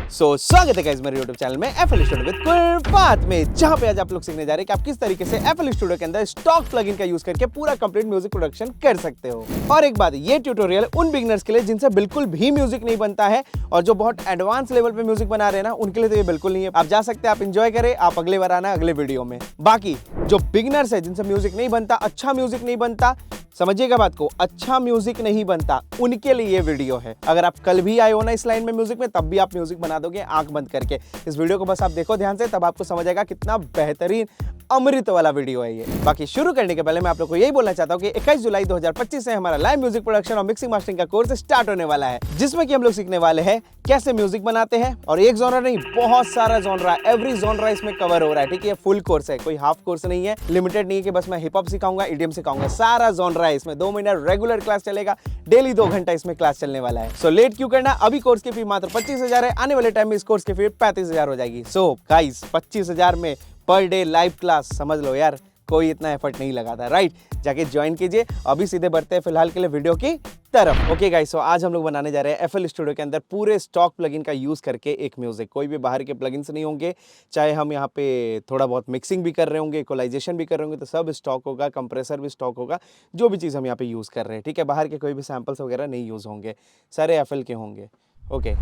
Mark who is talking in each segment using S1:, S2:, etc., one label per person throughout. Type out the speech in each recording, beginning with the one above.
S1: स्वागत है गाइस मेरे YouTube चैनल में FL Studio विद कुलपात में, जहां पे आज आप लोग सीखने जा रहे हैं कि आप किस तरीके से FL Studio के अंदर स्टॉक प्लगइन का यूज करके पूरा कंप्लीट म्यूजिक प्रोडक्शन कर सकते हो। और एक बात, ये ट्यूटोरियल उन बिगिनर्स के लिए जिनसे बिल्कुल भी म्यूजिक नहीं बनता है और जो बहुत एडवांस लेवल पे म्यूजिक बना रहे हैं ना, उनके लिए तो ये बिल्कुल नहीं है। आप जा सकते हैं, आप इंजॉय करें, आप अगले बार आना अगले वीडियो में। बाकी जो बिगिनर्स है जिनसे म्यूजिक नहीं बनता, अच्छा म्यूजिक नहीं बनता, समझिएगा बात को, अच्छा म्यूजिक नहीं बनता, उनके लिए ये वीडियो है। अगर आप कल भी आए हो ना इस लाइन में म्यूजिक में, तब भी आप म्यूजिक बना दोगे आंख बंद करके। इस वीडियो को बस आप देखो ध्यान से, तब आपको समझ आएगा कितना बेहतरीन अमृत वाला वीडियो है ये। बाकी शुरू करने के पहले मैं आप लोग को यही बोलना चाहता हूं कि 21 जुलाई 2025 से हमारा लाइव म्यूजिक प्रोडक्शन और मिक्सिंग मास्टरिंग का कोर्स स्टार्ट होने वाला है, जिसमें कि हम लोग सीखने वाले हैं कैसे म्यूजिक बनाते हैं। और एक जॉनर नहीं, बहुत सारा जॉनरा, एवरी जॉनरा इसमें कवर हो रहा है। ठीक है, फुल कोर्स है, कोई हाफ कोर्स नहीं है, लिमिटेड नहीं है कि बस मैं हिप हॉप सिखाऊंगा, ईडीएम सिखाऊंगा। सारा जॉनरा है इसमें। 2 महीना रेगुलर क्लास चलेगा, डेली 2 घंटा इसमें क्लास चलने वाला है। सो लेट क्यों करना, अभी कोर्स की फी मात्र 25,000 है, आने वाले टाइम में इस कोर्स की फी 35,000 हो जाएगी। सो गाइस 25,000 में पर डे लाइव क्लास, समझ लो यार, कोई इतना एफर्ट नहीं लगाता, राइट? जाके ज्वाइन कीजिए। अभी सीधे बढ़ते हैं फिलहाल के लिए वीडियो की तरफ। ओके गाइस, सो आज हम लोग बनाने जा रहे हैं FL स्टूडियो के अंदर पूरे स्टॉक प्लगइन का यूज करके एक म्यूजिक। कोई भी बाहर के प्लगइन्स नहीं होंगे, चाहे हम यहाँ पे थोड़ा बहुत मिक्सिंग भी कर रहे होंगे, इक्वलाइजेशन भी कर रहे होंगे, तो सब स्टॉक होगा, कंप्रेसर भी स्टॉक होगा, जो भी चीज़ हम यहाँ पे यूज कर रहे हैं। ठीक है, बाहर के कोई भी सैंपल्स वगैरह नहीं यूज होंगे, सारे FL के होंगे। ओके,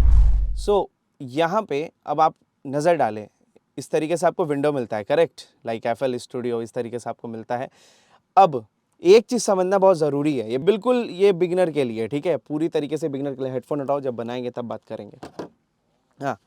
S1: सो यहाँ पे अब आप नज़र डालें, इस तरीके से आपको विंडो मिलता है, करेक्ट? लाइक FL स्टूडियो इस तरीके से आपको मिलता है। अब एक चीज़ समझना बहुत ज़रूरी है, ये बिल्कुल ये बिगिनर के लिए, ठीक है, पूरी तरीके से बिगिनर के लिए। हेडफोन हटाओ, जब बनाएंगे तब बात करेंगे। हाँ,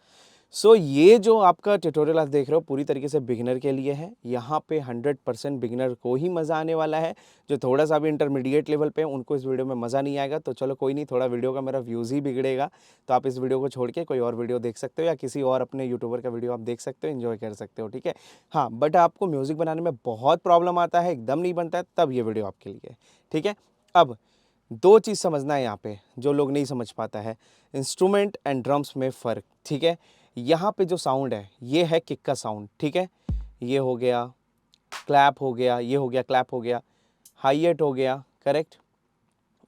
S1: सो ये जो आपका ट्यूटोरियल आप देख रहे हो पूरी तरीके से बिगिनर के लिए है। यहाँ पे 100% बिगिनर को ही मज़ा आने वाला है। जो थोड़ा सा भी इंटरमीडिएट लेवल पे उनको इस वीडियो में मज़ा नहीं आएगा, तो चलो कोई नहीं, थोड़ा वीडियो का मेरा व्यूज़ ही बिगड़ेगा, तो आप इस वीडियो को छोड़ के कोई और वीडियो देख सकते हो या किसी और अपने यूट्यूबर का वीडियो आप देख सकते हो, इन्जॉय कर सकते हो। ठीक है, हाँ, बट आपको म्यूज़िक बनाने में बहुत प्रॉब्लम आता है, एकदम नहीं बनता है, तब ये वीडियो आपके लिए है। ठीक है, अब 2 चीज़ समझना है यहाँ पे, जो लोग नहीं समझ पाता है, इंस्ट्रूमेंट एंड ड्रम्स में फ़र्क। ठीक है, यहाँ पे जो साउंड है ये है किक का साउंड। ठीक है, ये हो गया क्लैप, हो गया ये, हो गया क्लैप, हो गया हाई एट, हो गया करेक्ट,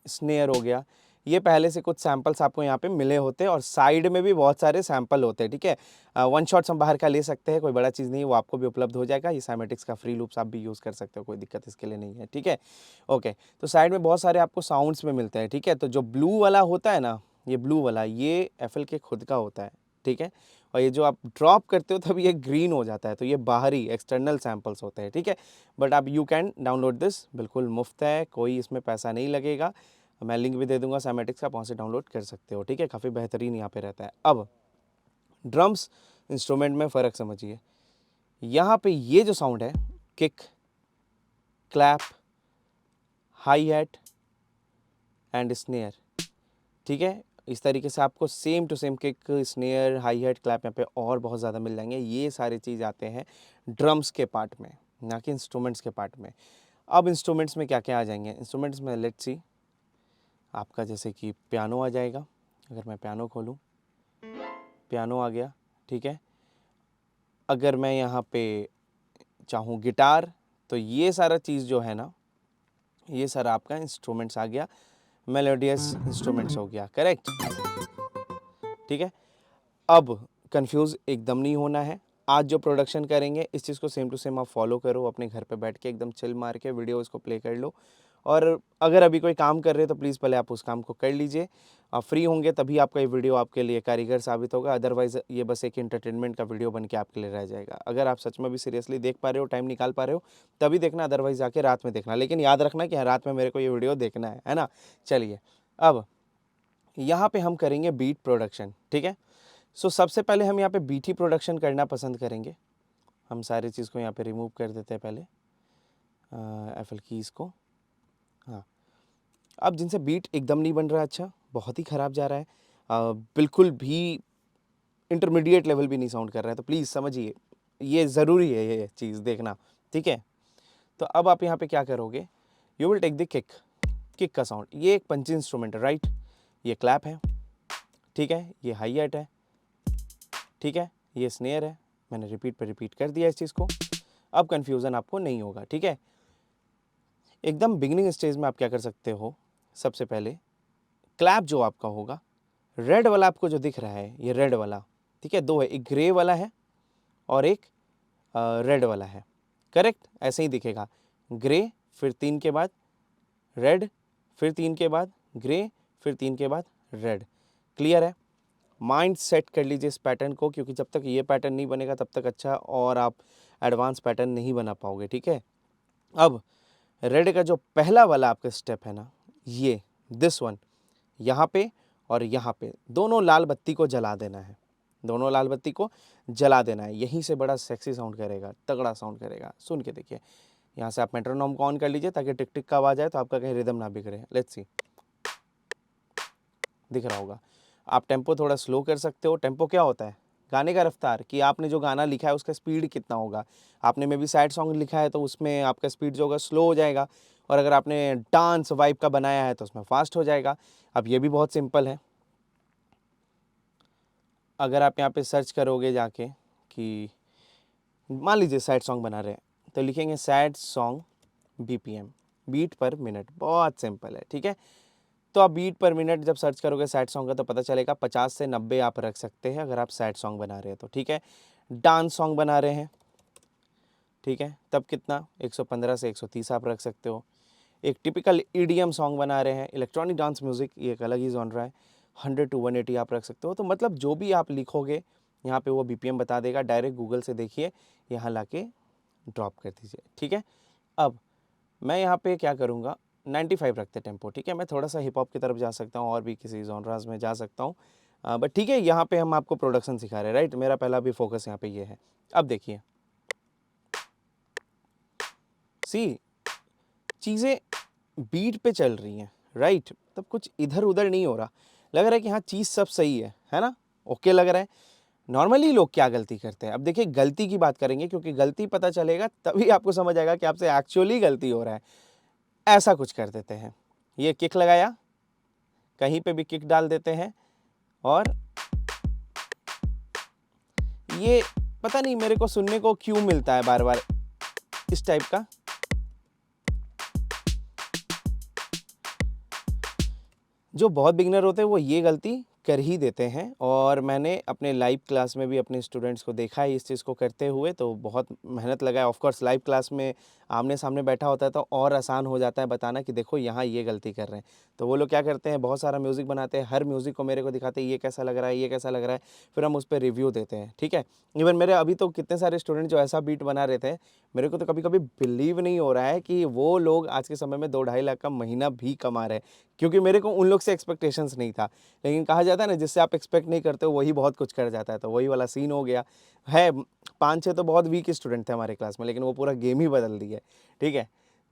S1: स्नेयर हो गया। ये पहले से कुछ सैंपल्स आपको यहाँ पे मिले होते हैं और साइड में भी बहुत सारे सैंपल होते हैं। ठीक है, वन शॉट्स हम बाहर का ले सकते हैं, कोई बड़ा चीज़ नहीं है, वो आपको भी उपलब्ध हो जाएगा। ये साइमेटिक्स का फ्री लूप्स आप भी यूज़ कर सकते हो, कोई दिक्कत इसके लिए नहीं है। ठीक है, ओके, तो साइड में बहुत सारे आपको साउंड्स में मिलते हैं। ठीक है, तो जो ब्लू वाला होता है ना, ये ब्लू वाला, ये FL के खुद का होता है। ठीक है, और ये जो आप ड्रॉप करते हो तब ये ग्रीन हो जाता है, तो ये बाहरी एक्सटर्नल सैंपल्स होते हैं। ठीक है, बट आप यू कैन डाउनलोड दिस, बिल्कुल मुफ्त है, कोई इसमें पैसा नहीं लगेगा। मैं लिंक भी दे दूंगा साइमेटिक्स का, वहाँ से डाउनलोड कर सकते हो। ठीक है, काफ़ी बेहतरीन यहाँ पे रहता है। अब ड्रम्स इंस्ट्रूमेंट में फ़र्क समझिए। यहाँ पे ये जो साउंड है, kick, clap, hi hat and snare, ठीक है, इस तरीके से आपको same to same kick, snare, hi hat, clap यहाँ पे और बहुत ज़्यादा मिल जाएंगे। ये सारे चीज़ आते हैं ड्रम्स के पार्ट में, ना कि इंस्ट्रूमेंट्स के पार्ट में। अब इंस्ट्रूमेंट्स में क्या क्या आ जाएंगे? इंस्ट्रूमेंट्स में लेट्स सी, आपका जैसे कि पियानो आ जाएगा। अगर मैं पियानो खोलूँ, पियानो आ गया। ठीक है, अगर मैं यहाँ पे चाहूँ गिटार, तो ये सारा चीज़ जो है ना, ये सारा आपका इंस्ट्रूमेंट्स आ गया, मेलोडियस इंस्ट्रूमेंट्स हो गया, करेक्ट? ठीक है, अब कंफ्यूज एकदम नहीं होना है। आज जो प्रोडक्शन करेंगे इस चीज़ को सेम टू सेम आप फॉलो करो, अपने घर पे बैठ के एकदम चिल मार के वीडियो इसको प्ले कर लो। और अगर अभी कोई काम कर रहे हो तो प्लीज़ पहले आप उस काम को कर लीजिए। आप फ्री होंगे तभी आपका ये वीडियो आपके लिए कारीगर साबित होगा, अदरवाइज़ ये बस एक एंटरटेनमेंट का वीडियो बन के आपके लिए रह जाएगा। अगर आप सच में भी सीरियसली देख पा रहे हो, टाइम निकाल पा रहे हो, तभी देखना, अदरवाइज़ जाके रात में देखना। लेकिन याद रखना कि रात में मेरे को ये वीडियो देखना है ना? चलिए, अब यहाँ पे हम करेंगे बीट प्रोडक्शन। ठीक है, सो सबसे पहले हम यहाँ पे बीट ही प्रोडक्शन करना पसंद करेंगे। हम सारी चीज़ को यहाँ पे रिमूव कर देते हैं पहले, FL कीज़ को। हाँ, अब जिनसे बीट एकदम नहीं बन रहा, अच्छा बहुत ही ख़राब जा रहा है, बिल्कुल भी इंटरमीडिएट लेवल भी नहीं साउंड कर रहा है, तो प्लीज़ समझिए, ये ज़रूरी है ये चीज़ देखना। ठीक है, तो अब आप यहाँ पे क्या करोगे, you will take the kick, kick का साउंड, ये एक पंची इंस्ट्रूमेंट है, राइट? ये क्लैप है, ठीक है, ये हाई हैट है, ठीक है, ये स्नेयर है। मैंने रिपीट पे रिपीट कर दिया इस चीज़ को, अब कन्फ्यूज़न आपको नहीं होगा। ठीक है, एकदम बिगिनिंग स्टेज में आप क्या कर सकते हो, सबसे पहले क्लैप जो आपका होगा, रेड वाला आपको जो दिख रहा है, ये रेड वाला, ठीक है, दो है, एक ग्रे वाला है और एक रेड वाला है, करेक्ट, ऐसे ही दिखेगा, ग्रे फिर 3 के बाद रेड, फिर 3 के बाद ग्रे, फिर 3 के बाद रेड। क्लियर है? माइंड सेट कर लीजिए इस पैटर्न को, क्योंकि जब तक ये पैटर्न नहीं बनेगा तब तक अच्छा और आप एडवांस पैटर्न नहीं बना पाओगे, ठीक है। अब रेड का जो पहला वाला आपका स्टेप है ना, ये दिस वन, यहाँ पे और यहाँ पे दोनों लाल बत्ती को जला देना है, दोनों लाल बत्ती को जला देना है, यहीं से बड़ा सेक्सी साउंड करेगा, तगड़ा साउंड करेगा। सुन के देखिए, यहाँ से आप मेट्रोनोम को ऑन कर लीजिए ताकि टिक टिक का आवाज़ आए तो आपका कहीं रिदम ना बिगड़े। लेट्स सी, दिख रहा होगा। आप टेम्पो थोड़ा स्लो कर सकते हो। टेम्पो क्या होता है? गाने का रफ्तार, कि आपने जो गाना लिखा है उसका स्पीड कितना होगा। आपने मे बी सैड सॉन्ग लिखा है तो उसमें आपका स्पीड जो होगा स्लो हो जाएगा, और अगर आपने डांस वाइब का बनाया है तो उसमें फास्ट हो जाएगा। अब ये भी बहुत सिंपल है। अगर आप यहाँ पे सर्च करोगे जाके कि मान लीजिए सैड सॉन्ग बना रहे हैं, तो लिखेंगे sad song BPM, beat per minute, बहुत सिंपल है, ठीक है। तो आप बीट पर मिनट जब सर्च करोगे सैड सॉन्ग का तो पता चलेगा 50 से 90 आप रख सकते हैं अगर आप सैड सॉन्ग बना रहे हैं तो, ठीक है। डांस सॉन्ग बना रहे हैं, ठीक है, तब कितना 115 से 130 आप रख सकते हो। एक टिपिकल EDM सॉन्ग बना रहे हैं, इलेक्ट्रॉनिक डांस म्यूज़िक, ये एक अलग ही जॉनरा है, 100 to 180 आप रख सकते हो। तो मतलब जो भी आप लिखोगे यहाँ पे वो BPM बता देगा। डायरेक्ट गूगल से देखिए, यहाँ ला के ड्रॉप कर दीजिए, ठीक है। अब मैं यहाँ पे क्या करूँगा, 95 रखते टेम्पो, ठीक है। मैं थोड़ा सा हिप हॉप की तरफ जा सकता हूँ और भी किसी जॉनराज में जा सकता हूँ, बट ठीक है, यहाँ पे हम आपको प्रोडक्शन सिखा रहे हैं, राइट। मेरा पहला भी फोकस यहाँ पे ये है। अब देखिए, सी चीज़ें बीट पे चल रही हैं, राइट। तब कुछ इधर उधर नहीं हो रहा, लग रहा है कि हाँ चीज़ सब सही है ना, ओके लग रहा है। नॉर्मली लोग क्या गलती करते हैं, अब देखिए गलती की बात करेंगे, क्योंकि गलती पता चलेगा तभी आपको समझ आएगा कि आपसे एक्चुअली गलती हो रहा है। ऐसा कुछ कर देते हैं, ये किक लगाया, कहीं पे भी किक डाल देते हैं, और ये पता नहीं मेरे को सुनने को क्यों मिलता है बार बार इस टाइप का। जो बहुत बिगिनर होते हैं वो ये गलती कर ही देते हैं, और मैंने अपने लाइव क्लास में भी अपने स्टूडेंट्स को देखा है इस चीज़ को करते हुए, तो बहुत मेहनत लगा है। ऑफ कोर्स लाइव क्लास में आमने सामने बैठा होता है तो और आसान हो जाता है बताना कि देखो यहाँ ये गलती कर रहे हैं। तो वो लोग क्या करते हैं, बहुत सारा म्यूज़िक बनाते हैं, हर म्यूज़िक को मेरे को दिखाते हैं ये कैसा लग रहा है, ये कैसा लग रहा है, फिर हम उस पर रिव्यू देते हैं, ठीक है। इवन मेरे अभी तो कितने सारे स्टूडेंट जो ऐसा बीट बना रहे थे, मेरे को तो कभी कभी बिलीव नहीं हो रहा है कि वो लोग आज के समय में 2-2.5 लाख का महीना भी कमा रहे हैं, क्योंकि मेरे को उन लोग से एक्सपेक्टेशंस नहीं था। लेकिन कहा जाता है ना, जिससे आप एक्सपेक्ट नहीं करते हो वही बहुत कुछ कर जाता है, तो वही वाला सीन हो गया है। 5-6 तो बहुत वीक स्टूडेंट थे हमारे क्लास में, लेकिन वो पूरा गेम ही बदल दिया, ठीक है।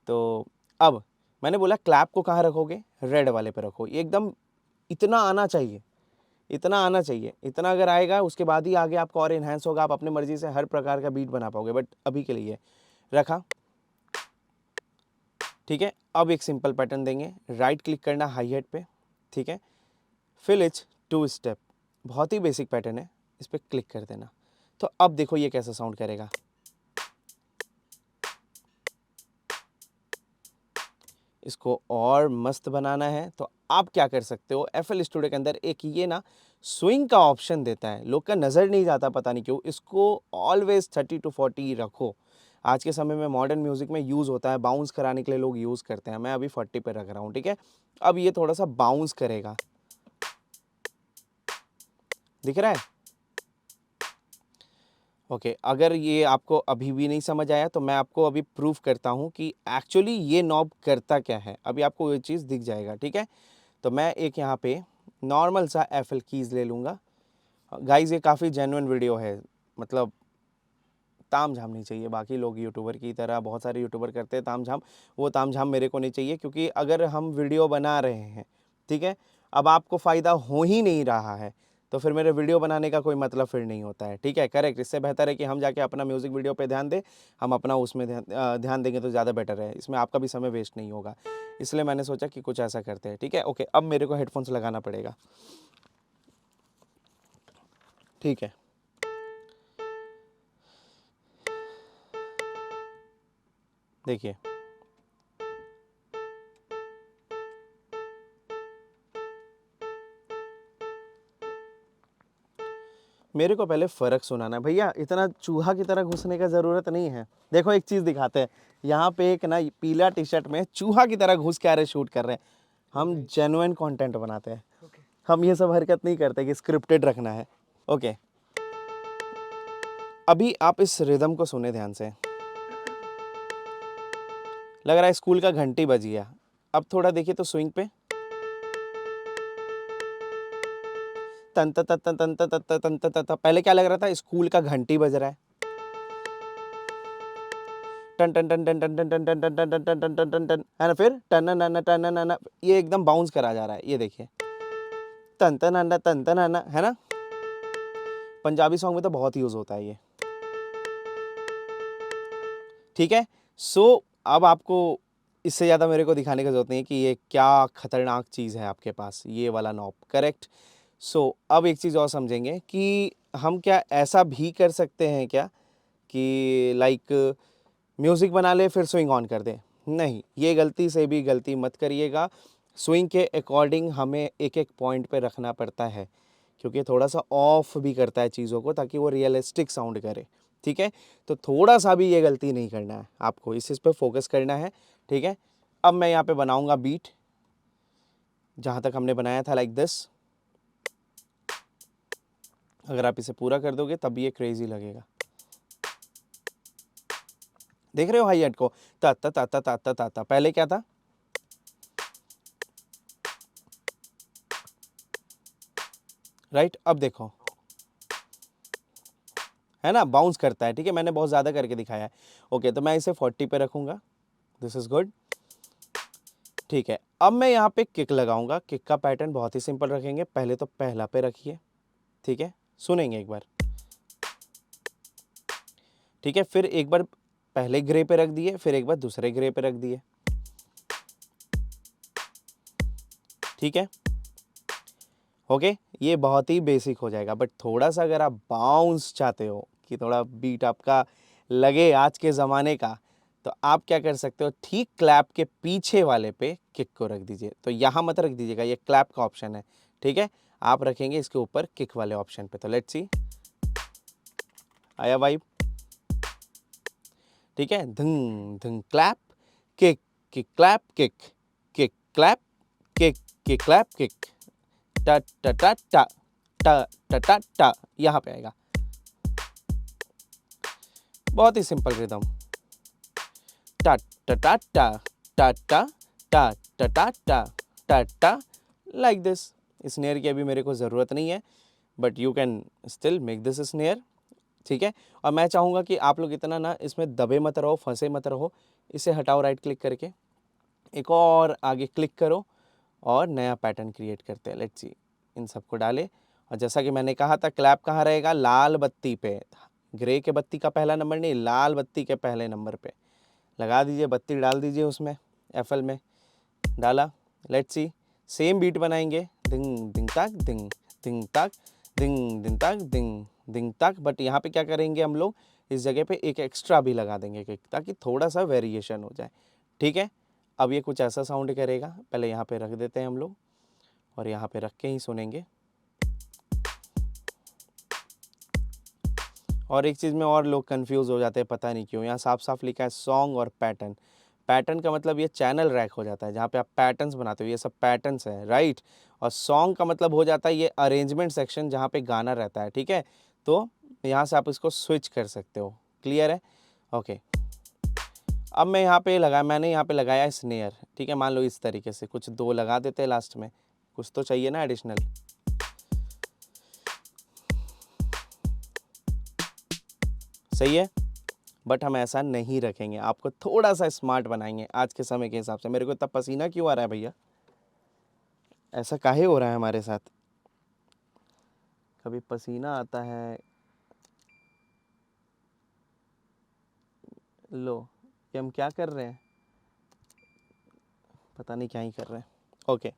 S1: तो अब मैंने बोला क्लैप को कहाँ रखोगे, रेड वाले पे रखो, एकदम इतना आना चाहिए, इतना आना चाहिए, इतना अगर आएगा उसके बाद ही आगे आपको और इन्हेंस होगा, आप अपने मर्जी से हर प्रकार का बीट बना पाओगे, बट अभी के लिए रखा, ठीक है। अब एक सिंपल पैटर्न देंगे, राइट क्लिक करना हाई हेड पे, ठीक है, फिल इच 2 स्टेप, बहुत ही बेसिक पैटर्न है, इस पर क्लिक कर देना। तो अब देखो ये कैसा साउंड करेगा। इसको और मस्त बनाना है तो आप क्या कर सकते हो, FL स्टूडियो के अंदर एक ये ना स्विंग का ऑप्शन देता है, लोग का नज़र नहीं जाता पता नहीं क्यों। इसको ऑलवेज 30 to 40 रखो। आज के समय में मॉडर्न म्यूजिक में यूज़ होता है, बाउंस कराने के लिए लोग यूज़ करते हैं, मैं अभी 40 पे रख रहा हूँ, ठीक है। अब ये थोड़ा सा बाउंस करेगा, दिख रहा है। ओके अगर ये आपको अभी भी नहीं समझ आया तो मैं आपको अभी प्रूफ करता हूँ कि एक्चुअली ये नॉब करता क्या है, अभी आपको ये चीज़ दिख जाएगा, ठीक है। तो मैं एक यहाँ पे नॉर्मल सा FL कीज़ ले लूँगा। गाइज़ ये काफ़ी जेन्युइन वीडियो है, मतलब ताम झाम नहीं चाहिए। बाकी लोग यूट्यूबर की तरह बहुत सारे यूट्यूबर करते हैं ताम झाम, वो ताम झाम मेरे को नहीं चाहिए, क्योंकि अगर हम वीडियो बना रहे हैं, ठीक है, अब आपको फ़ायदा हो ही नहीं रहा है तो फिर मेरे वीडियो बनाने का कोई मतलब फिर नहीं होता है, ठीक है, करेक्ट। इससे बेहतर है कि हम जाके अपना म्यूज़िक वीडियो पे ध्यान दें, हम अपना उसमें ध्यान देंगे तो ज़्यादा बेटर है, इसमें आपका भी समय वेस्ट नहीं होगा। इसलिए मैंने सोचा कि कुछ ऐसा करते हैं, ठीक है। ओके अब मेरे को हेडफोन्स लगाना पड़ेगा, ठीक है। देखिए मेरे को पहले फ़र्क सुनाना है भैया, इतना चूहा की तरह घुसने का ज़रूरत नहीं है। देखो एक चीज़ दिखाते हैं, यहाँ पे एक ना पीला टी शर्ट में चूहा की तरह घुस के आ रहे शूट कर रहे हैं। हम जेन्युइन कंटेंट बनाते हैं, हम ये सब हरकत नहीं करते कि स्क्रिप्टेड रखना है। ओके, अभी आप इस रिदम को सुने ध्यान से, लग रहा है स्कूल का घंटी बज गया। अब थोड़ा देखिए तो स्विंग पे तन तन तन तन तन तन तन तन तन, पहले क्या लग रहा था, स्कूल का घंटी बज रहा है। टन टन टन टन टन टन टन टन टन टन टन टन टन टन टन, है ना, फिर टन टन टन टन, ये एकदम बाउंस करा जा रहा है, ये देखिए तन तन तन तन, है ना। पंजाबी सॉन्ग में तो बहुत यूज होता है ये, ठीक है। सो अब आपको इससे ज़्यादा मेरे को दिखाने की जरूरत नहीं है कि ये क्या खतरनाक चीज़ है आपके पास, ये वाला नॉब, करेक्ट। सो अब एक चीज़ और समझेंगे कि हम क्या ऐसा भी कर सकते हैं क्या कि लाइक म्यूज़िक बना ले फिर स्विंग ऑन कर दे, नहीं, ये गलती से भी गलती मत करिएगा। स्विंग के अकॉर्डिंग हमें एक एक पॉइंट पे रखना पड़ता है, क्योंकि थोड़ा सा ऑफ भी करता है चीज़ों को ताकि वो रियलिस्टिक साउंड करे, ठीक है। तो थोड़ा सा भी ये गलती नहीं करना है आपको, इस चीज़ पे फोकस करना है, ठीक है। अब मैं यहाँ पे बनाऊंगा बीट, जहाँ तक हमने बनाया था लाइक दिस। अगर आप इसे पूरा कर दोगे तब ये क्रेजी लगेगा। देख रहे हो हाई एट को, ता ता ता ता ता ता ता ता, पहले क्या था, राइट। अब देखो, है ना, बाउंस करता है, ठीक है। मैंने बहुत ज़्यादा करके दिखाया है। ओके, तो मैं इसे 40 पे रखूँगा, दिस इज़ गुड, ठीक है। अब मैं यहाँ पे किक लगाऊंगा। किक का पैटर्न बहुत ही सिंपल रखेंगे, पहले तो पहला पे रखिए, ठीक है, सुनेंगे एक बार, ठीक है। फिर एक बार पहले ग्रे पे रख दिए, फिर एक बार दूसरे ग्रे पे रख दिए, ठीक है। ओके, ये बहुत ही बेसिक हो जाएगा, बट थोड़ा सा अगर आप बाउंस चाहते हो कि थोड़ा बीट आपका लगे आज के ज़माने का, तो आप क्या कर सकते हो, ठीक क्लैप के पीछे वाले पे किक को रख दीजिए। तो यहाँ मत रख दीजिएगा, ये क्लैप का ऑप्शन है, ठीक है। आप रखेंगे इसके ऊपर किक वाले ऑप्शन पे। तो लेट्स सी, आया वाइब, ठीक है। Dhang Dhang clap kick, kick clap kick, kick clap kick, kick clap kick, टा टा टा टा टा टा टा टा, यहाँ पे आएगा। बहुत ही सिंपल रिदम, टा टा टा टा टा टा टा टा टा टा टा टा, लाइक दिस। स्नेयर की अभी मेरे को ज़रूरत नहीं है, but you can still make this snare, ठीक है। और मैं चाहूँगा कि आप लोग इतना ना इसमें दबे मत रहो, फंसे मत रहो। इसे हटाओ राइट क्लिक करके, एक और आगे क्लिक करो और नया पैटर्न क्रिएट करते हैं। लेट्स सी, इन सबको डाले। और जैसा कि मैंने कहा था, क्लैप कहाँ रहेगा, लाल बत्ती पे, ग्रे के बत्ती का पहला नंबर नहीं, लाल बत्ती के पहले नंबर पे लगा दीजिए, बत्ती डाल दीजिए उसमें, एफएल में डाला। लेट्स सी, सेम बीट बनाएंगे, दिंग दिंग ताक दिंग दिंग ताक दिंग दिंग ताक दिंग दिंग ताक। बट यहाँ पे क्या करेंगे हम लोग, इस जगह पे एक एक्स्ट्रा भी लगा देंगे किक, ताकि थोड़ा सा वेरिएशन हो जाए, ठीक है। अब ये कुछ ऐसा साउंड करेगा, पहले यहाँ पे रख देते हैं हम लोग और यहाँ पे रख के ही सुनेंगे। और एक चीज़ में और लोग कंफ्यूज हो जाते हैं, पता नहीं क्यों, यहाँ साफ साफ लिखा है सॉन्ग और पैटर्न। पैटर्न का मतलब ये चैनल रैक हो जाता है, जहाँ पे आप पैटर्न्स बनाते हो, ये सब पैटर्न्स है, राइट। और सॉन्ग का मतलब हो जाता है ये अरेंजमेंट सेक्शन, जहाँ पे गाना रहता है, ठीक है। तो यहाँ से आप इसको स्विच कर सकते हो, क्लियर है, ओके। अब मैं यहाँ पे मैंने यहाँ पे लगाया है स्नेयर, ठीक है। मान लो इस तरीके से कुछ दो लगा देते हैं लास्ट में, कुछ तो चाहिए ना एडिशनल, सही है। बट हम ऐसा नहीं रखेंगे, आपको थोड़ा सा स्मार्ट बनाएंगे आज के समय के हिसाब से। मेरे को इतना पसीना क्यों आ रहा है भैया, ऐसा काहे हो रहा है हमारे साथ, कभी पसीना आता है, लो ये हम क्या कर रहे हैं, पता नहीं क्या ही कर रहे हैं, ओके।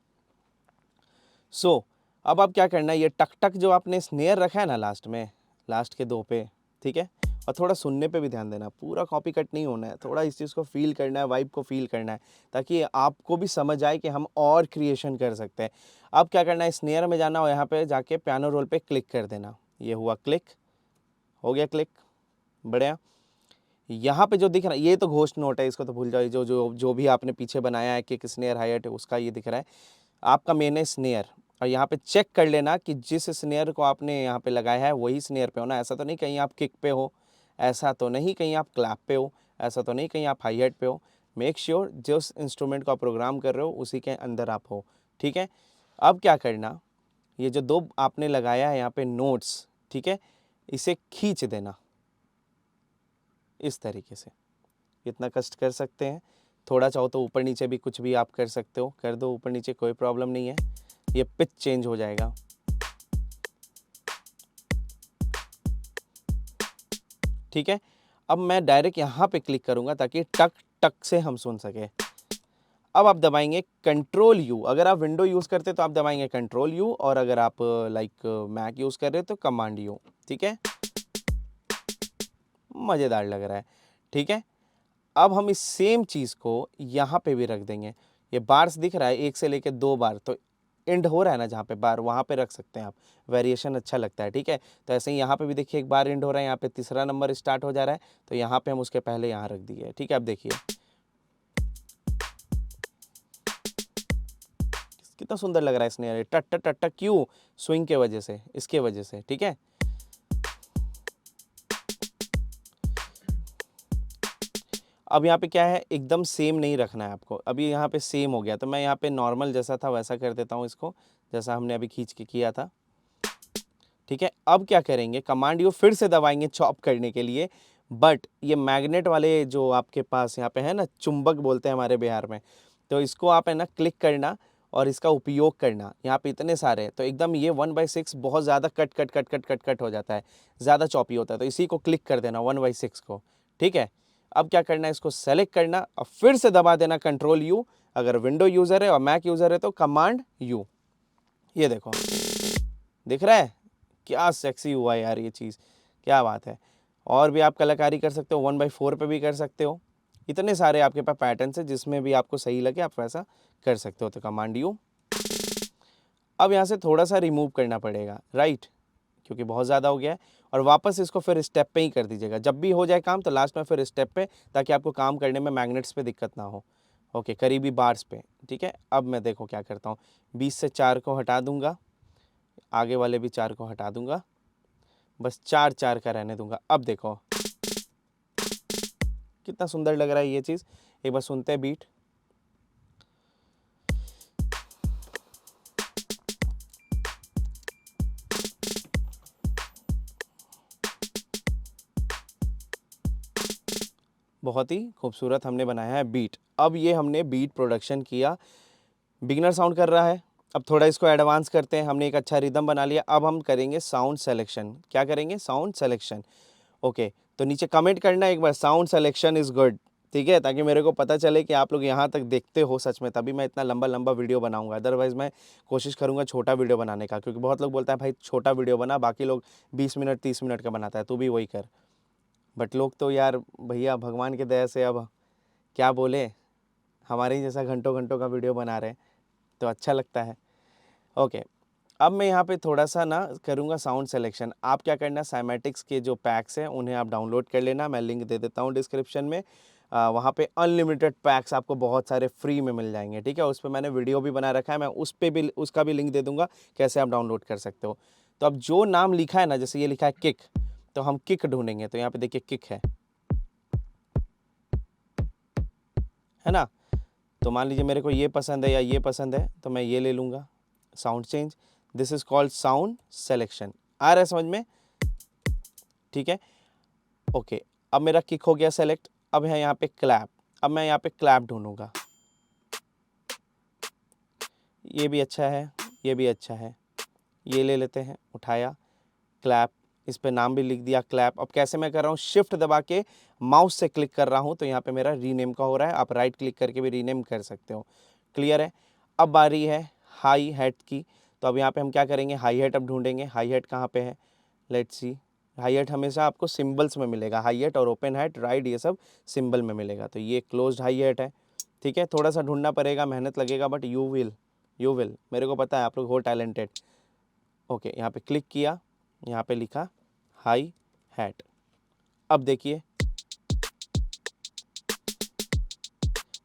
S1: सो अब आप क्या करना है, ये टक टक जो आपने स्नेयर रखा है ना लास्ट में, लास्ट के दो पे, ठीक है। और थोड़ा सुनने पे भी ध्यान देना, पूरा कॉपी कट नहीं होना है, थोड़ा इस चीज़ को फील करना है, वाइब को फील करना है, ताकि आपको भी समझ आए कि हम और क्रिएशन कर सकते हैं। अब क्या करना है, स्नेयर में जाना और यहाँ पे जाके पियानो रोल पे क्लिक कर देना, ये हुआ क्लिक, हो गया क्लिक, बढ़िया। यहाँ पे जो दिख रहा है ये तो घोस्ट नोट है, इसको तो भूल जाओ। जो जो जो भी आपने पीछे बनाया है कि स्नेयर हाईएट है उसका ये दिख रहा है। आपका मेन है स्नेयर, और यहाँ पे चेक कर लेना कि जिस स्नेयर को आपने यहाँ पे लगाया है वही स्नेयर पे हो ना। ऐसा तो नहीं कहीं आप किक पे हो, ऐसा तो नहीं कहीं आप क्लैप पे हो, ऐसा तो नहीं कहीं आप हाई हैट पे हो। मेक श्योर जिस इंस्ट्रूमेंट को आप प्रोग्राम कर रहे हो उसी के अंदर आप हो, ठीक है। अब क्या करना, ये जो दो आपने लगाया है यहाँ पे नोट्स, ठीक है, इसे खींच देना इस तरीके से। इतना कष्ट कर सकते हैं। थोड़ा चाहो तो ऊपर नीचे भी कुछ भी आप कर सकते हो, कर दो ऊपर नीचे, कोई प्रॉब्लम नहीं है। ये पिच चेंज हो जाएगा, ठीक है। अब मैं डायरेक्ट यहाँ पे क्लिक करूँगा ताकि टक टक से हम सुन सके। अब आप दबाएंगे कंट्रोल यू। अगर आप विंडो यूज़ करते तो आप दबाएंगे कंट्रोल यू, और अगर आप लाइक मैक यूज़ कर रहे हो तो कमांड यू, ठीक है। मज़ेदार लग रहा है, ठीक है। अब हम इस सेम चीज़ को यहाँ पे भी रख देंगे। ये बार्स दिख रहा है 1 से लेके 2 बार, तो एंड हो रहा है ना जहाँ पे बार, वहाँ पे रख सकते हैं आप, वेरिएशन अच्छा लगता है, ठीक है। तो ऐसे ही यहाँ पे भी देखिए एक बार एंड हो रहा है, यहाँ पे तीसरा नंबर स्टार्ट हो जा रहा है, तो यहाँ पे हम उसके पहले यहाँ रख दिए, ठीक है। अब देखिए कितना सुंदर लग रहा है स्नेयर, टट टट टट टट, क्यों? स्विंग के वजह से, इसके वजह से, ठीक है। अब यहाँ पे क्या है, एकदम सेम नहीं रखना है आपको। अभी यहाँ पे सेम हो गया, तो मैं यहाँ पे नॉर्मल जैसा था वैसा कर देता हूँ इसको, जैसा हमने अभी खींच के किया था, ठीक है। अब क्या करेंगे, कमांड यू फिर से दबाएंगे चॉप करने के लिए, बट ये मैग्नेट वाले जो आपके पास यहाँ पे है ना, चुंबक बोलते हैं हमारे बिहार में, तो इसको आप है ना क्लिक करना और इसका उपयोग करना। यहाँ पे इतने सारे हैं तो एकदम ये 1/6 बहुत ज़्यादा cut cut cut cut cut cut हो जाता है, ज़्यादा चॉपी होता है, तो इसी को क्लिक कर देना 1/6 को, ठीक है। अब क्या करना है, इसको सेलेक्ट करना और फिर से दबा देना कंट्रोल यू। अगर विंडो यूज़र है और मैक यूज़र है तो कमांड यू। ये देखो दिख रहा है, क्या सेक्सी हुआ यार ये चीज़, क्या बात है। और भी आप कलाकारी कर सकते हो, 1/4 पे भी कर सकते हो। इतने सारे आपके पास पैटर्न्स है, जिसमें भी आपको सही लगे आप वैसा कर सकते हो। तो कमांड यू। अब यहाँ से थोड़ा सा रिमूव करना पड़ेगा, राइट, क्योंकि बहुत ज़्यादा हो गया है। और वापस इसको फिर स्टेप पे ही कर दीजिएगा। जब भी हो जाए काम तो लास्ट में फिर स्टेप पे, ताकि आपको काम करने में मैग्नेट्स पे दिक्कत ना हो। ओके, करीबी बार्स पे, ठीक है। अब मैं देखो क्या करता हूँ, 20 से 4 को हटा दूंगा, आगे वाले भी 4 को हटा दूंगा, बस 4 4 का रहने दूंगा। अब देखो कितना सुंदर लग रहा है ये चीज़। एक बार सुनते हैं बीट, बहुत ही खूबसूरत हमने बनाया है बीट। अब ये हमने बीट प्रोडक्शन किया, बिगिनर साउंड कर रहा है। अब थोड़ा इसको एडवांस करते हैं, हमने एक अच्छा रिदम बना लिया। अब हम करेंगे साउंड सेलेक्शन। क्या करेंगे, साउंड सेलेक्शन। ओके, तो नीचे कमेंट करना एक बार, साउंड सेलेक्शन इज़ गुड, ठीक है, ताकि मेरे को पता चले कि आप लोग यहाँ तक देखते हो सच में, तभी मैं इतना लंबा लंबा वीडियो बनाऊंगा। अदरवाइज़ मैं कोशिश करूँगा छोटा वीडियो बनाने का, क्योंकि बहुत लोग बोलता है भाई छोटा वीडियो बना, बाकी लोग 20 मिनट 30 मिनट का बनाता है, तू भी वही कर। बट लोग तो यार भैया भगवान की दया से अब क्या बोले, हमारे ही जैसा घंटों घंटों का वीडियो बना रहे हैं, तो अच्छा लगता है। ओके, अब मैं यहाँ पे थोड़ा सा ना करूँगा साउंड सिलेक्शन। आप क्या करना, साइमेटिक्स के जो पैक्स हैं उन्हें आप डाउनलोड कर लेना, मैं लिंक दे देता हूँ डिस्क्रिप्शन में। वहाँ पे अनलिमिटेड पैक्स आपको बहुत सारे फ्री में मिल जाएंगे, ठीक है। उस पर मैंने वीडियो भी बना रखा है, मैं उस पर भी उसका भी लिंक दे दूँगा कैसे आप डाउनलोड कर सकते हो। तो अब जो नाम लिखा है ना, जैसे ये लिखा है किक, तो हम किक ढूंढेंगे, तो यहाँ पे देखिए किक है ना। तो मान लीजिए मेरे को ये पसंद है या ये पसंद है, तो मैं ये ले लूँगा। Sound change, this is called sound selection. आ रहा है समझ में, ठीक है। ओके, अब मेरा किक हो गया सेलेक्ट। अब है यहाँ पे क्लैप, अब मैं यहाँ पे क्लैप ढूंढूंगा। ये भी अच्छा है, ये भी अच्छा है, ये ले लेते हैं, उठाया क्लैप, इस पे नाम भी लिख दिया क्लैप। अब कैसे मैं कर रहा हूँ, शिफ्ट दबा के माउस से क्लिक कर रहा हूँ, तो यहाँ पे मेरा रीनेम का हो रहा है। आप राइट क्लिक करके भी रीनेम कर सकते हो, क्लियर है। अब बारी है हाई हैट की, तो अब यहाँ पे हम क्या करेंगे, हाई हैट अब ढूंढेंगे। हाई हैट कहाँ पे है, लेट्स सी। हाई हैट हमेशा आपको सिंबल्स में मिलेगा, हाई हैट और ओपन हैट राइट ये सब सिंबल में मिलेगा, तो ये क्लोज्ड हाई हैट है, ठीक है। थोड़ा सा ढूंढना पड़ेगा, मेहनत लगेगा, बट यू विल, मेरे को पता है आप लोग हो टैलेंटेड। ओके, यहाँ पे क्लिक किया, यहाँ पे लिखा हाई हैट। अब देखिए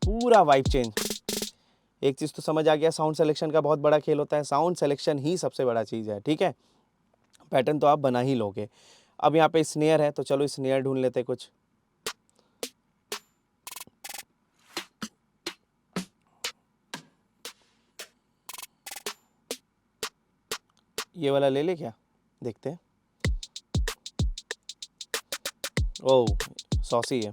S1: पूरा वाइब चेंज। एक चीज़ तो समझ आ गया, साउंड सिलेक्शन का बहुत बड़ा खेल होता है, साउंड सिलेक्शन ही सबसे बड़ा चीज़ है, ठीक है। पैटर्न तो आप बना ही लोगे। अब यहाँ पे स्नेयर है, तो चलो स्नेयर ढूंढ लेते कुछ। ये वाला ले ले क्या, देखते हैं। ओह सॉसी है,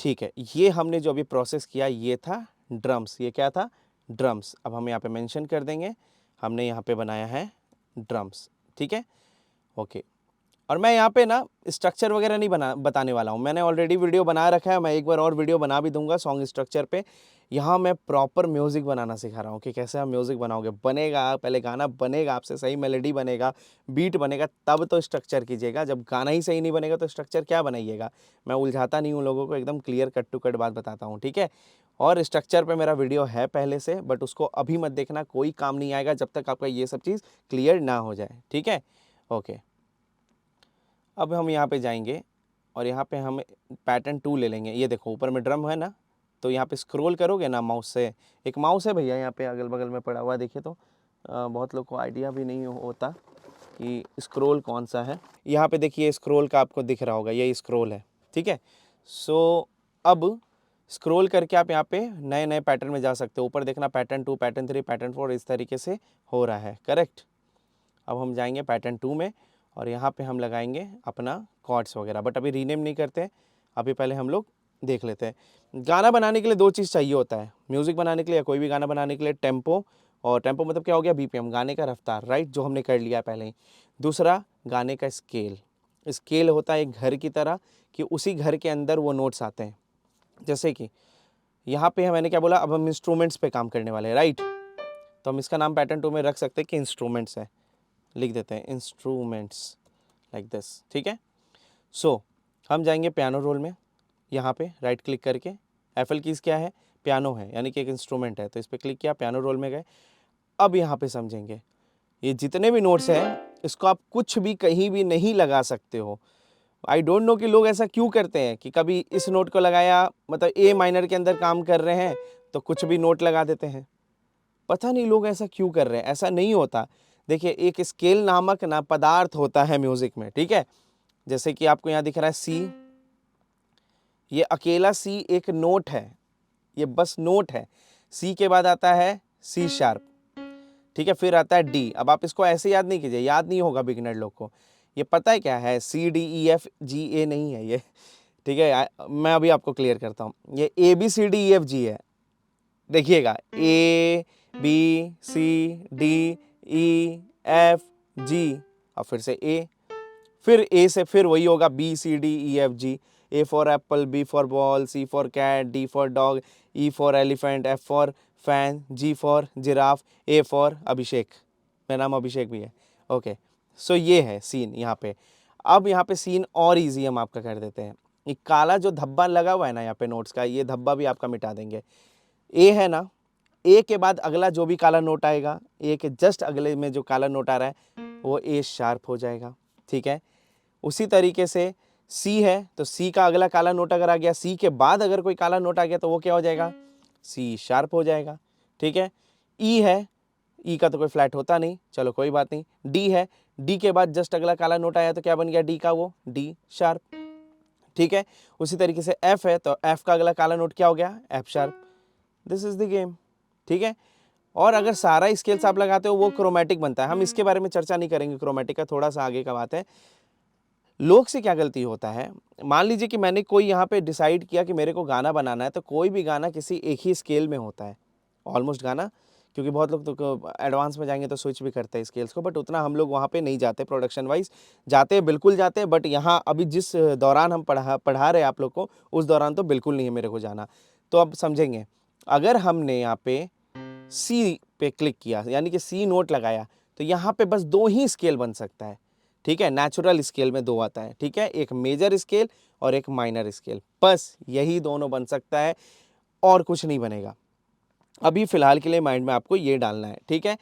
S1: ठीक है। ये हमने जो अभी प्रोसेस किया ये था ड्रम्स, ये क्या था, ड्रम्स। अब हम यहाँ पे मेंशन कर देंगे हमने यहाँ पे बनाया है ड्रम्स, ठीक है, ओके। और मैं यहाँ पे ना स्ट्रक्चर वगैरह नहीं बताने वाला हूँ, मैंने ऑलरेडी वीडियो बना रखा है, मैं एक बार और वीडियो बना भी दूंगा सॉन्ग स्ट्रक्चर पे। यहाँ मैं प्रॉपर म्यूज़िक बनाना सिखा रहा हूँ कि कैसे आप म्यूज़िक बनाओगे। बनेगा पहले गाना बनेगा, आपसे सही मेलोडी बनेगा, बीट बनेगा, तब तो स्ट्रक्चर कीजिएगा। जब गाना ही सही नहीं बनेगा तो स्ट्रक्चर क्या बनाइएगा। मैं उलझाता नहीं हूँ लोगों को, एकदम क्लियर कट टू कट बात बताता हूँ, ठीक है। और स्ट्रक्चर पे मेरा वीडियो है पहले से, बट उसको अभी मत देखना, कोई काम नहीं आएगा जब तक आपका ये सब चीज़ क्लियर ना हो जाए, ठीक है, ओके। अब हम यहाँ पे जाएंगे और यहाँ पे हम पैटर्न 2 ले लेंगे। ये देखो ऊपर में ड्रम है ना, तो यहाँ पे स्क्रॉल करोगे ना माउस से, एक माउस है भैया यहाँ पे अगल बगल में पड़ा हुआ, देखिए तो बहुत लोग को आइडिया भी नहीं होता कि स्क्रॉल कौन सा है। यहाँ पे देखिए स्क्रॉल का आपको दिख रहा होगा, ये स्क्रॉल है, ठीक है। सो अब स्क्रॉल करके आप यहाँ पे नए नए पैटर्न में जा सकते हो। ऊपर देखना पैटर्न 2, पैटर्न 3, पैटर्न 4 इस तरीके से हो रहा है, करेक्ट। अब हम जाएंगे पैटर्न 2 में और यहाँ पे हम लगाएंगे अपना कॉर्ड्स वगैरह, बट अभी रीनेम नहीं करते, अभी पहले हम लोग देख लेते हैं। गाना बनाने के लिए 2 चीज़ चाहिए होता है, म्यूज़िक बनाने के लिए या कोई भी गाना बनाने के लिए, टेम्पो, और टेम्पो मतलब क्या हो गया, बीपीएम, गाने का रफ्तार, राइट, जो हमने कर लिया पहले ही। दूसरा गाने का स्केल, स्केल होता है एक घर की तरह कि उसी घर के अंदर वो नोट्स आते हैं। जैसे कि यहाँ पे मैंने क्या बोला, अब हम इंस्ट्रूमेंट्स पे काम करने वाले हैं, राइट। तो हम इसका नाम पैटर्न 2 में रख सकते हैं कि इंस्ट्रूमेंट्स है, लिख देते हैं इंस्ट्रूमेंट्स लाइक दिस, ठीक है। सो हम जाएंगे पियानो रोल में, यहाँ पे राइट क्लिक करके, एफएल कीज़ क्या है, पियानो है, यानी कि एक इंस्ट्रूमेंट है, तो इस पर क्लिक किया, पियानो रोल में गए। अब यहाँ पे समझेंगे ये जितने भी नोट्स हैं इसको आप कुछ भी कहीं भी नहीं लगा सकते हो। आई डोंट नो कि लोग ऐसा क्यों करते हैं कि कभी इस नोट को लगाया, मतलब ए माइनर के अंदर काम कर रहे हैं तो कुछ भी नोट लगा देते हैं, पता नहीं लोग ऐसा क्यों कर रहे हैं, ऐसा नहीं होता। देखिए एक स्केल नामक ना पदार्थ होता है म्यूजिक में, ठीक है। जैसे कि आपको यहाँ दिख रहा है सी, ये अकेला सी एक नोट है, ये बस नोट है। सी के बाद आता है सी शार्प, ठीक है, फिर आता है डी। अब आप इसको ऐसे याद नहीं कीजिए, याद नहीं होगा बिगिनर लोग को। ये पता है क्या है, सी डी ई एफ जी ए नहीं है ये, ठीक है। मैं अभी आपको क्लियर करता हूँ, ये A B C D E F G है। देखिएगा A B C D E F G, और फिर से ए, फिर ए से फिर वही होगा B C D E F G, A for apple, B for ball, C for cat, D for dog, E for elephant, F for fan, G for giraffe, A for Abhishek, मेरा नाम अभिषेक भी है, ओके। सो ये है सीन यहाँ पे। अब यहाँ पे सीन और इजी हम आपका कर देते हैं, ये काला जो धब्बा लगा हुआ है ना यहाँ पे नोट्स का, ये धब्बा भी आपका मिटा देंगे। ए है ना, ए के बाद अगला जो भी काला नोट आएगा, ए के जस्ट अगले में जो काला नोट आ रहा है वो ए शार्प हो जाएगा, ठीक है। उसी तरीके से सी है तो सी का अगला काला नोट अगर आ गया, सी के बाद अगर कोई काला नोट आ गया तो वो क्या हो जाएगा, सी शार्प हो जाएगा, ठीक है। ई है, ई का तो कोई फ्लैट होता नहीं, चलो कोई बात नहीं। डी है, डी के बाद जस्ट अगला काला नोट आया तो क्या बन गया डी का, वो डी शार्प, ठीक है। उसी तरीके से एफ है तो एफ का अगला काला नोट क्या हो गया, F sharp. This is the game, ठीक है। और अगर सारा स्केल्स आप लगाते हो वो क्रोमेटिक बनता है, हम इसके बारे में चर्चा नहीं करेंगे, क्रोमेटिक का थोड़ा सा आगे का बात है। लोग से क्या गलती होता है, मान लीजिए कि मैंने कोई यहाँ पे डिसाइड किया कि मेरे को गाना बनाना है, तो कोई भी गाना किसी एक ही स्केल में होता है ऑलमोस्ट गाना, क्योंकि बहुत लोग तो एडवांस में जाएंगे तो स्विच भी करते हैं स्केल्स को, बट उतना हम लोग वहाँ पे नहीं जाते, प्रोडक्शन वाइज जाते हैं, बिल्कुल जाते हैं, बट यहाँ अभी जिस दौरान हम पढ़ा रहे हैं आप लोग को, उस दौरान तो बिल्कुल नहीं है मेरे को जाना। तो अब समझेंगे, अगर हमने यहाँ पे सी पे क्लिक किया यानी कि सी नोट लगाया, तो यहाँ पे बस 2 ही स्केल बन सकता है, ठीक है। नेचुरल स्केल में 2 आता है, ठीक है, एक मेजर स्केल और एक माइनर स्केल, बस यही दोनों बन सकता है और कुछ नहीं बनेगा। अभी फ़िलहाल के लिए माइंड में आपको ये डालना है, ठीक है।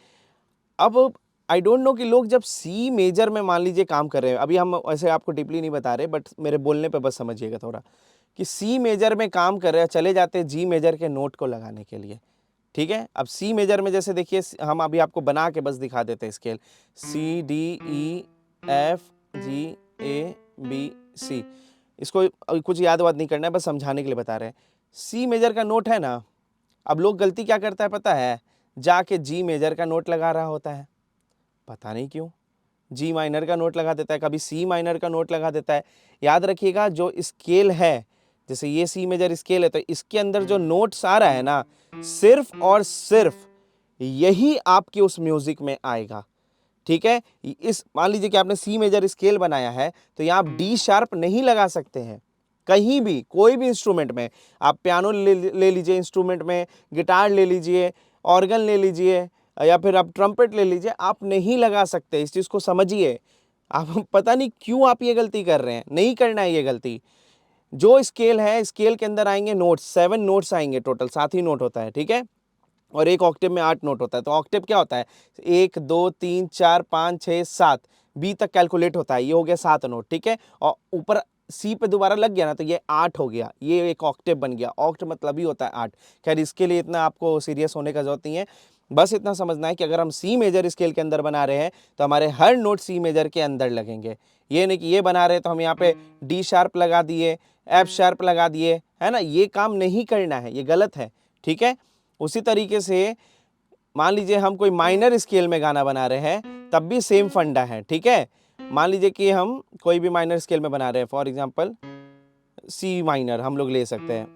S1: अब आई डोंट नो कि लोग जब सी मेजर में मान लीजिए काम कर रहे हैं, अभी हम ऐसे आपको डीपली नहीं बता रहे, बट मेरे बोलने पे बस समझिएगा थोड़ा, कि सी मेजर में काम कर रहे हैं, चले जाते हैं जी मेजर के नोट को लगाने के लिए, ठीक है। अब सी मेजर में जैसे देखिए, हम अभी आपको बना के बस दिखा देते हैं scale, C D E F G A B C. इसको कुछ याद वाद नहीं करना है, बस समझाने के लिए बता रहे हैं। सी मेजर का नोट है ना, अब लोग गलती क्या करता है पता है, जाके जी मेजर का नोट लगा रहा होता है, पता नहीं क्यों। जी माइनर का नोट लगा देता है, कभी सी माइनर का नोट लगा देता है। याद रखिएगा, जो स्केल है, जैसे ये सी मेजर स्केल है, तो इसके अंदर जो नोट्स आ रहा है ना, सिर्फ और सिर्फ यही आपके उस म्यूजिक में आएगा, ठीक है। इस मान लीजिए कि आपने सी मेजर स्केल बनाया है, तो यहाँ आप डी शार्प नहीं लगा सकते हैं कहीं भी, कोई भी इंस्ट्रूमेंट में। आप पियानो ले लीजिए इंस्ट्रूमेंट में, गिटार ले लीजिए, ऑर्गन ले लीजिए, या फिर आप ट्रम्पेट ले लीजिए, आप नहीं लगा सकते। इस चीज़ को समझिए। आप पता नहीं क्यों आप ये गलती कर रहे हैं, नहीं करना है ये गलती। जो स्केल है, स्केल के अंदर आएंगे नोट्स, 7 नोट्स आएंगे टोटल, 7 ही नोट होता है, ठीक है। और एक ऑक्टेव में 8 नोट होता है। तो ऑक्टेव क्या होता है, 1 2 3 4 5 6 7 बी तक कैलकुलेट होता है। ये हो गया 7 नोट, ठीक है। और ऊपर सी पे दोबारा लग गया ना, तो ये 8 हो गया, ये एक ऑक्टेव बन गया। ऑक्ट मतलब ही होता है 8। खैर इसके लिए इतना आपको सीरियस होने का जरूरत नहीं है, बस इतना समझना है कि अगर हम सी मेजर स्केल के अंदर बना रहे हैं, तो हमारे हर नोट सी मेजर के अंदर लगेंगे। ये नहीं कि ये बना रहे हैं तो हम यहाँ पे डी शार्प लगा दिए, एफ शार्प लगा दिए, है ना, ये काम नहीं करना है, ये गलत है, ठीक है। उसी तरीके से मान लीजिए हम कोई माइनर स्केल में गाना बना रहे हैं, तब भी सेम फंडा है, ठीक है। मान लीजिए कि हम कोई भी माइनर स्केल में बना रहे हैं, फॉर एग्जांपल सी माइनर हम लोग ले सकते हैं,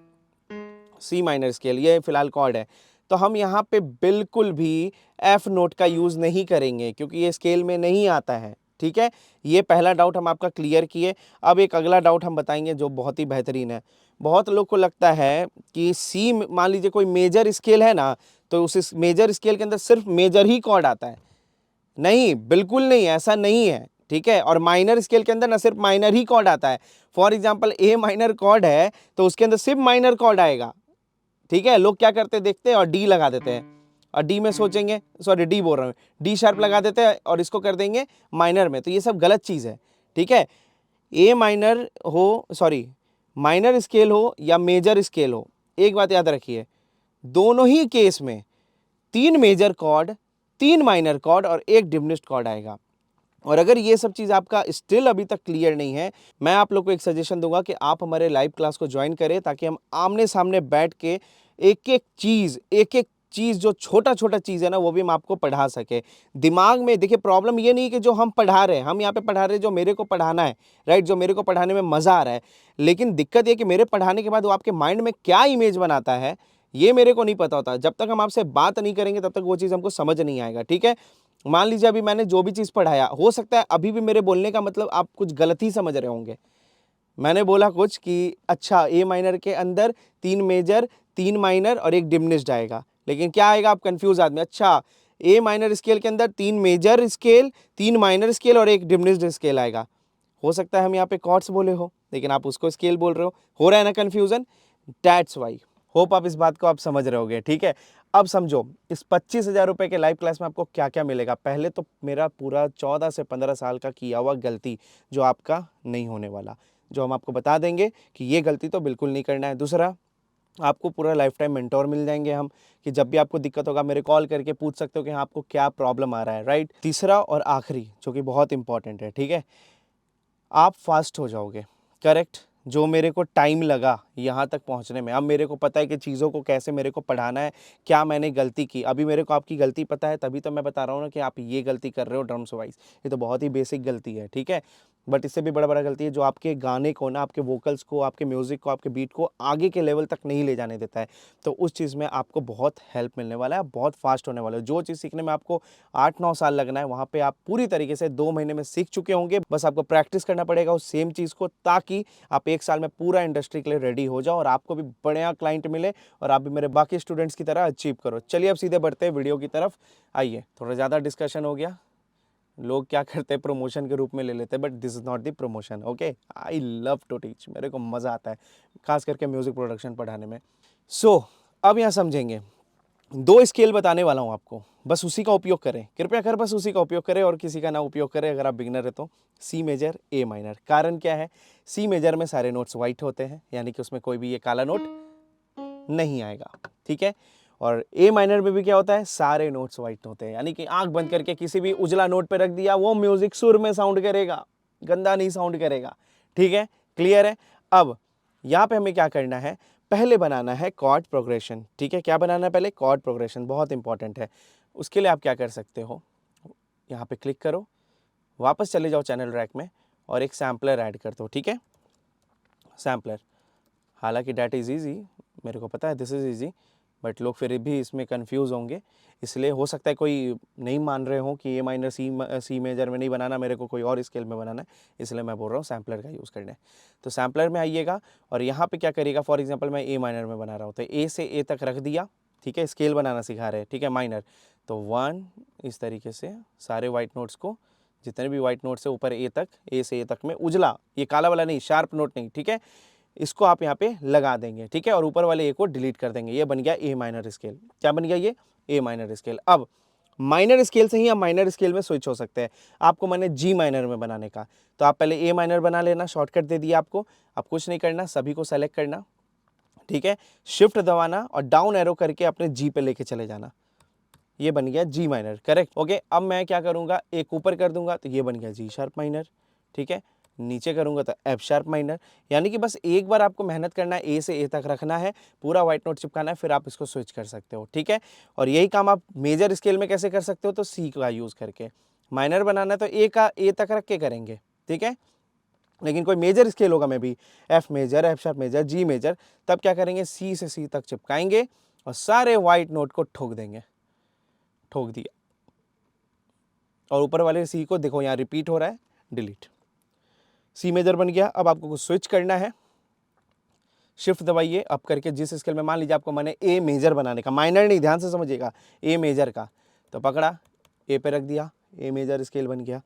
S1: सी माइनर स्केल, ये फिलहाल कॉर्ड है, तो हम यहाँ पे बिल्कुल भी एफ नोट का यूज़ नहीं करेंगे, क्योंकि ये स्केल में नहीं आता है, ठीक है। ये पहला डाउट हम आपका क्लियर किए। अब एक अगला डाउट हम बताएंगे जो बहुत ही बेहतरीन है। बहुत लोग को लगता है कि सी, मान लीजिए कोई मेजर स्केल है ना, तो उस मेजर स्केल के अंदर सिर्फ मेजर ही कॉर्ड आता है। नहीं, बिल्कुल नहीं, ऐसा नहीं है, ठीक है। और माइनर स्केल के अंदर ना सिर्फ माइनर ही कॉर्ड आता है। For example A minor cord है, तो उसके अंदर सिर्फ माइनर कॉर्ड आएगा, ठीक है। लोग क्या करते देखते हैं और डी लगा देते हैं, और डी में सोचेंगे, सॉरी डी बोल रहा हूँ, डी शार्प लगा देते हैं और इसको कर देंगे माइनर में। तो ये सब गलत चीज़ है, ठीक है। ए माइनर हो, सॉरी माइनर स्केल हो या मेजर स्केल हो, एक बात याद रखिए, दोनों ही केस में 3 मेजर कॉर्ड, 3 माइनर कॉर्ड और 1 डिमिनिश्ड कॉर्ड आएगा। और अगर ये सब चीज़ आपका स्टिल अभी तक क्लियर नहीं है, मैं आप लोग को एक सजेशन दूंगा कि आप हमारे लाइव क्लास को ज्वाइन करें, ताकि हम आमने सामने बैठ के एक एक चीज़ जो छोटा छोटा चीज़ है ना, वो भी हम आपको पढ़ा सके। दिमाग में देखिए, प्रॉब्लम ये नहीं कि जो हम पढ़ा रहे हैं, हम यहाँ पे पढ़ा रहे हैं जो मेरे को पढ़ाना है, राइट, जो मेरे को पढ़ाने में मज़ा आ रहा है। लेकिन दिक्कत ये कि मेरे पढ़ाने के बाद वो आपके माइंड में क्या इमेज बनाता है, ये मेरे को नहीं पता होता। जब तक हम आपसे बात नहीं करेंगे, तब तक वो चीज़ हमको समझ नहीं आएगा, ठीक है। मान लीजिए अभी मैंने जो भी चीज़ पढ़ाया, हो सकता है अभी भी मेरे बोलने का मतलब आप कुछ गलत ही समझ रहे होंगे। मैंने बोला कुछ कि अच्छा ए माइनर के अंदर 3 मेजर, 3 माइनर और 1 डिमिनिश्ड आएगा, लेकिन क्या आएगा, आप कंफ्यूज आदमी। अच्छा, ए माइनर स्केल के अंदर 3 मेजर स्केल, 3 माइनर स्केल और 1 डिमिनिश्ड स्केल आएगा। हो सकता है हम यहाँ पे कॉर्ड्स बोले हो, लेकिन आप उसको स्केल बोल रहे हो रहा है ना कन्फ्यूजन। That's why. होप आप इस बात को आप समझ रहे होगे, ठीक है। अब समझो, इस 25,000 रुपये के लाइव क्लास में आपको क्या क्या मिलेगा। पहले तो मेरा पूरा 14 से 15 साल का किया हुआ गलती जो आपका नहीं होने वाला, जो हम आपको बता देंगे कि ये गलती तो बिल्कुल नहीं करना है। दूसरा, आपको पूरा लाइफ टाइम मेंटोर मिल जाएंगे हम, कि जब भी आपको दिक्कत होगा मेरे कॉल करके पूछ सकते हो कि हाँ आपको क्या प्रॉब्लम आ रहा है, राइट। तीसरा और आखिरी जो कि बहुत इंपॉर्टेंट है, ठीक है, आप फास्ट हो जाओगे, करेक्ट। जो मेरे को टाइम लगा यहाँ तक पहुँचने में, अब मेरे को पता है कि चीज़ों को कैसे मेरे को पढ़ाना है, क्या मैंने गलती की। अभी मेरे को आपकी गलती पता है, तभी तो मैं बता रहा हूँ ना कि आप ये गलती कर रहे हो ड्रम्स वाइज। ये तो बहुत ही बेसिक गलती है, ठीक है। बट इससे भी बड़ा गलती है जो आपके गाने को ना, आपके वोकल्स को, आपके म्यूज़िक को, आपके बीट को आगे के लेवल तक नहीं ले जाने देता है। तो उस चीज़ में आपको बहुत हेल्प मिलने वाला है, बहुत फास्ट होने वाला है। जो चीज़ सीखने में आपको 8-9 साल लगना है, वहाँ पे आप पूरी तरीके से 2 महीने में सीख चुके होंगे। बस आपको प्रैक्टिस करना पड़ेगा उस सेम चीज़ को, ताकि आप 1 साल में पूरा इंडस्ट्री के लिए रेडी हो जाओ और आपको भी बढ़िया क्लाइंट मिले और आप भी मेरे बाकी स्टूडेंट्स की तरह अचीव करो। चलिए अब सीधे बढ़ते हैं वीडियो की तरफ। आइए, थोड़ा ज़्यादा डिस्कशन हो गया। लोग क्या करते हैं, प्रमोशन के रूप में ले लेते हैं, but this is not the promotion, okay. I love to teach, मेरे को मज़ा आता है खास करके म्यूज़िक प्रोडक्शन पढ़ाने में। सो अब यहाँ समझेंगे, दो स्केल बताने वाला हूँ आपको, बस उसी का उपयोग करें, कृपया कर बस उसी का उपयोग करें और किसी का ना उपयोग करें अगर आप बिगिनर है तो। C major, A minor. कारण क्या है, सी मेजर में सारे नोट्स वाइट होते हैं, यानी कि उसमें कोई भी ये काला नोट नहीं आएगा, ठीक है। और ए माइनर में भी क्या होता है, सारे नोट्स वाइट होते हैं, यानी कि आंख बंद करके किसी भी उजला नोट पे रख दिया, वो म्यूजिक सुर में साउंड करेगा, गंदा नहीं साउंड करेगा, ठीक है, क्लियर है। अब यहाँ पे हमें क्या करना है, पहले बनाना है कॉर्ड प्रोग्रेशन, ठीक है। क्या बनाना है पहले, कॉर्ड प्रोग्रेशन, बहुत इंपॉर्टेंट है। उसके लिए आप क्या कर सकते हो, यहाँ पे क्लिक करो, वापस चले जाओ चैनल रैक में और एक सैम्पलर ऐड कर दो, ठीक है। सैम्पलर, हालांकि डैट इज़ ईजी, मेरे को पता है दिस इज़ ईजी, बट लोग फिर भी इसमें कंफ्यूज होंगे, इसलिए हो सकता है कोई नहीं मान रहे हो कि ए माइनर सी मेजर में नहीं बनाना, मेरे को कोई और स्केल में बनाना है, इसलिए मैं बोल रहा हूँ सैम्पलर का यूज़ करना है। तो सैम्पलर में आइएगा और यहाँ पे क्या करिएगा, फॉर एग्जांपल मैं ए माइनर में बना रहा हूँ तो ए से ए तक रख दिया, ठीक है, स्केल बनाना सिखा रहे हैं, ठीक है, माइनर। तो 1 इस तरीके से सारे वाइट नोट्स को, जितने भी वाइट नोट्स है ऊपर ए तक, ए से ए तक में उजला, ये काला वाला नहीं, शार्प नोट नहीं, ठीक है, इसको आप यहाँ पे लगा देंगे, ठीक है, और ऊपर वाले ए को डिलीट कर देंगे, ये बन गया ए माइनर स्केल। क्या बन गया ये, ए माइनर स्केल। अब माइनर स्केल से ही आप माइनर स्केल में स्विच हो सकते हैं। आपको मैंने जी माइनर में बनाने का, तो आप पहले ए माइनर बना लेना, शॉर्टकट दे दिया आपको। अब कुछ नहीं करना, सभी को सेलेक्ट करना, ठीक है, शिफ्ट दबाना और डाउन एरो करके अपने जी पे लेके चले जाना, ये बन गया जी माइनर, करेक्ट, ओके। अब मैं क्या करूँगा, एक ऊपर कर दूंगा तो ये बन गया जी शार्प माइनर, ठीक है, नीचे करूंगा तो एफ शार्प माइनर। यानी कि बस एक बार आपको मेहनत करना है, ए से ए तक रखना है, पूरा व्हाइट नोट चिपकाना है, फिर आप इसको स्विच कर सकते हो, ठीक है। और यही काम आप मेजर स्केल में कैसे कर सकते हो, तो सी का यूज़ करके। माइनर बनाना है तो ए का ए तक रख के करेंगे, ठीक है, लेकिन कोई मेजर स्केल होगा में भी, F major, F sharp major, G major, तब क्या करेंगे, सी से सी तक चिपकाएंगे और सारे व्हाइट नोट को ठोक देंगे, ठोक दिया, और ऊपर वाले सी को देखो यहाँ रिपीट हो रहा है, डिलीट, सी मेजर बन गया। अब आपको कुछ स्विच करना है, शिफ्ट दबाइए, अप करके जिस स्केल में, मान लीजिए आपको मैंने ए मेजर बनाने का, माइनर नहीं, ध्यान से समझिएगा, ए मेजर का, तो पकड़ा, ए पे रख दिया, ए मेजर स्केल बन गया,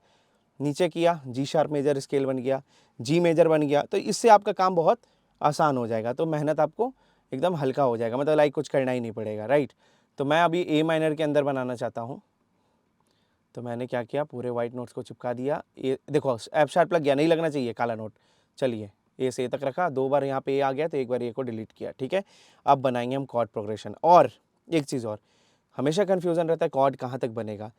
S1: नीचे किया, जी शार्प मेजर स्केल बन गया, जी मेजर बन गया। तो इससे आपका काम बहुत आसान हो जाएगा, तो मेहनत आपको एकदम हल्का हो जाएगा, मतलब लाइक कुछ करना ही नहीं पड़ेगा, राइट। तो मैं अभी ए माइनर के अंदर बनाना चाहता हूँ, तो मैंने क्या किया, पूरे वाइट नोट्स को चिपका दिया, ए देखो एफ शार्प लग गया, नहीं लगना चाहिए काला नोट, चलिए ए से ए तक रखा, दो बार यहाँ पे ए आ गया तो एक बार ए को डिलीट किया, ठीक है। अब बनाएंगे हम कॉर्ड प्रोग्रेशन। और एक चीज़ और, हमेशा कन्फ्यूज़न रहता है कॉर्ड कहाँ तक बनेगा।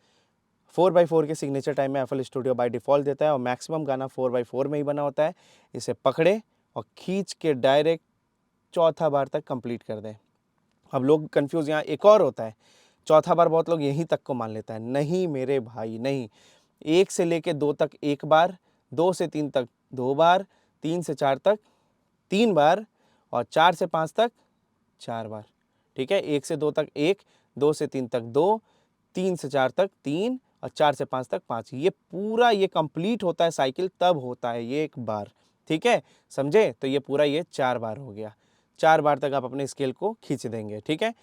S1: 4x4 के सिग्नेचर टाइम में एफएल स्टूडियो बाय डिफ़ॉल्ट देता है और मैक्सिमम गाना 4x4 में ही बना होता है। इसे पकड़े और खींच के डायरेक्ट चौथा बार तक कंप्लीट कर दें। अब लोग कंफ्यूज, यहाँ एक और होता है, चौथा बार बहुत लोग यहीं तक को मान लेता है, नहीं मेरे भाई नहीं, 1 से लेके 2 तक एक बार, 2 से 3 तक 2 बार, 3 से 4 तक 3 बार और 4 से 5 तक 4 बार, ठीक है। 1 से 2 तक 1, 2 से 3 तक 2, 3 से 4 तक 3 और 4 से 5 तक 5। ये पूरा ये कंप्लीट होता है साइकिल, तब होता है ये एक बार, ठीक है, समझे। तो ये पूरा ये 4 बार हो गया, 4 बार तक आप अपने स्केल को खींच देंगे, ठीक है।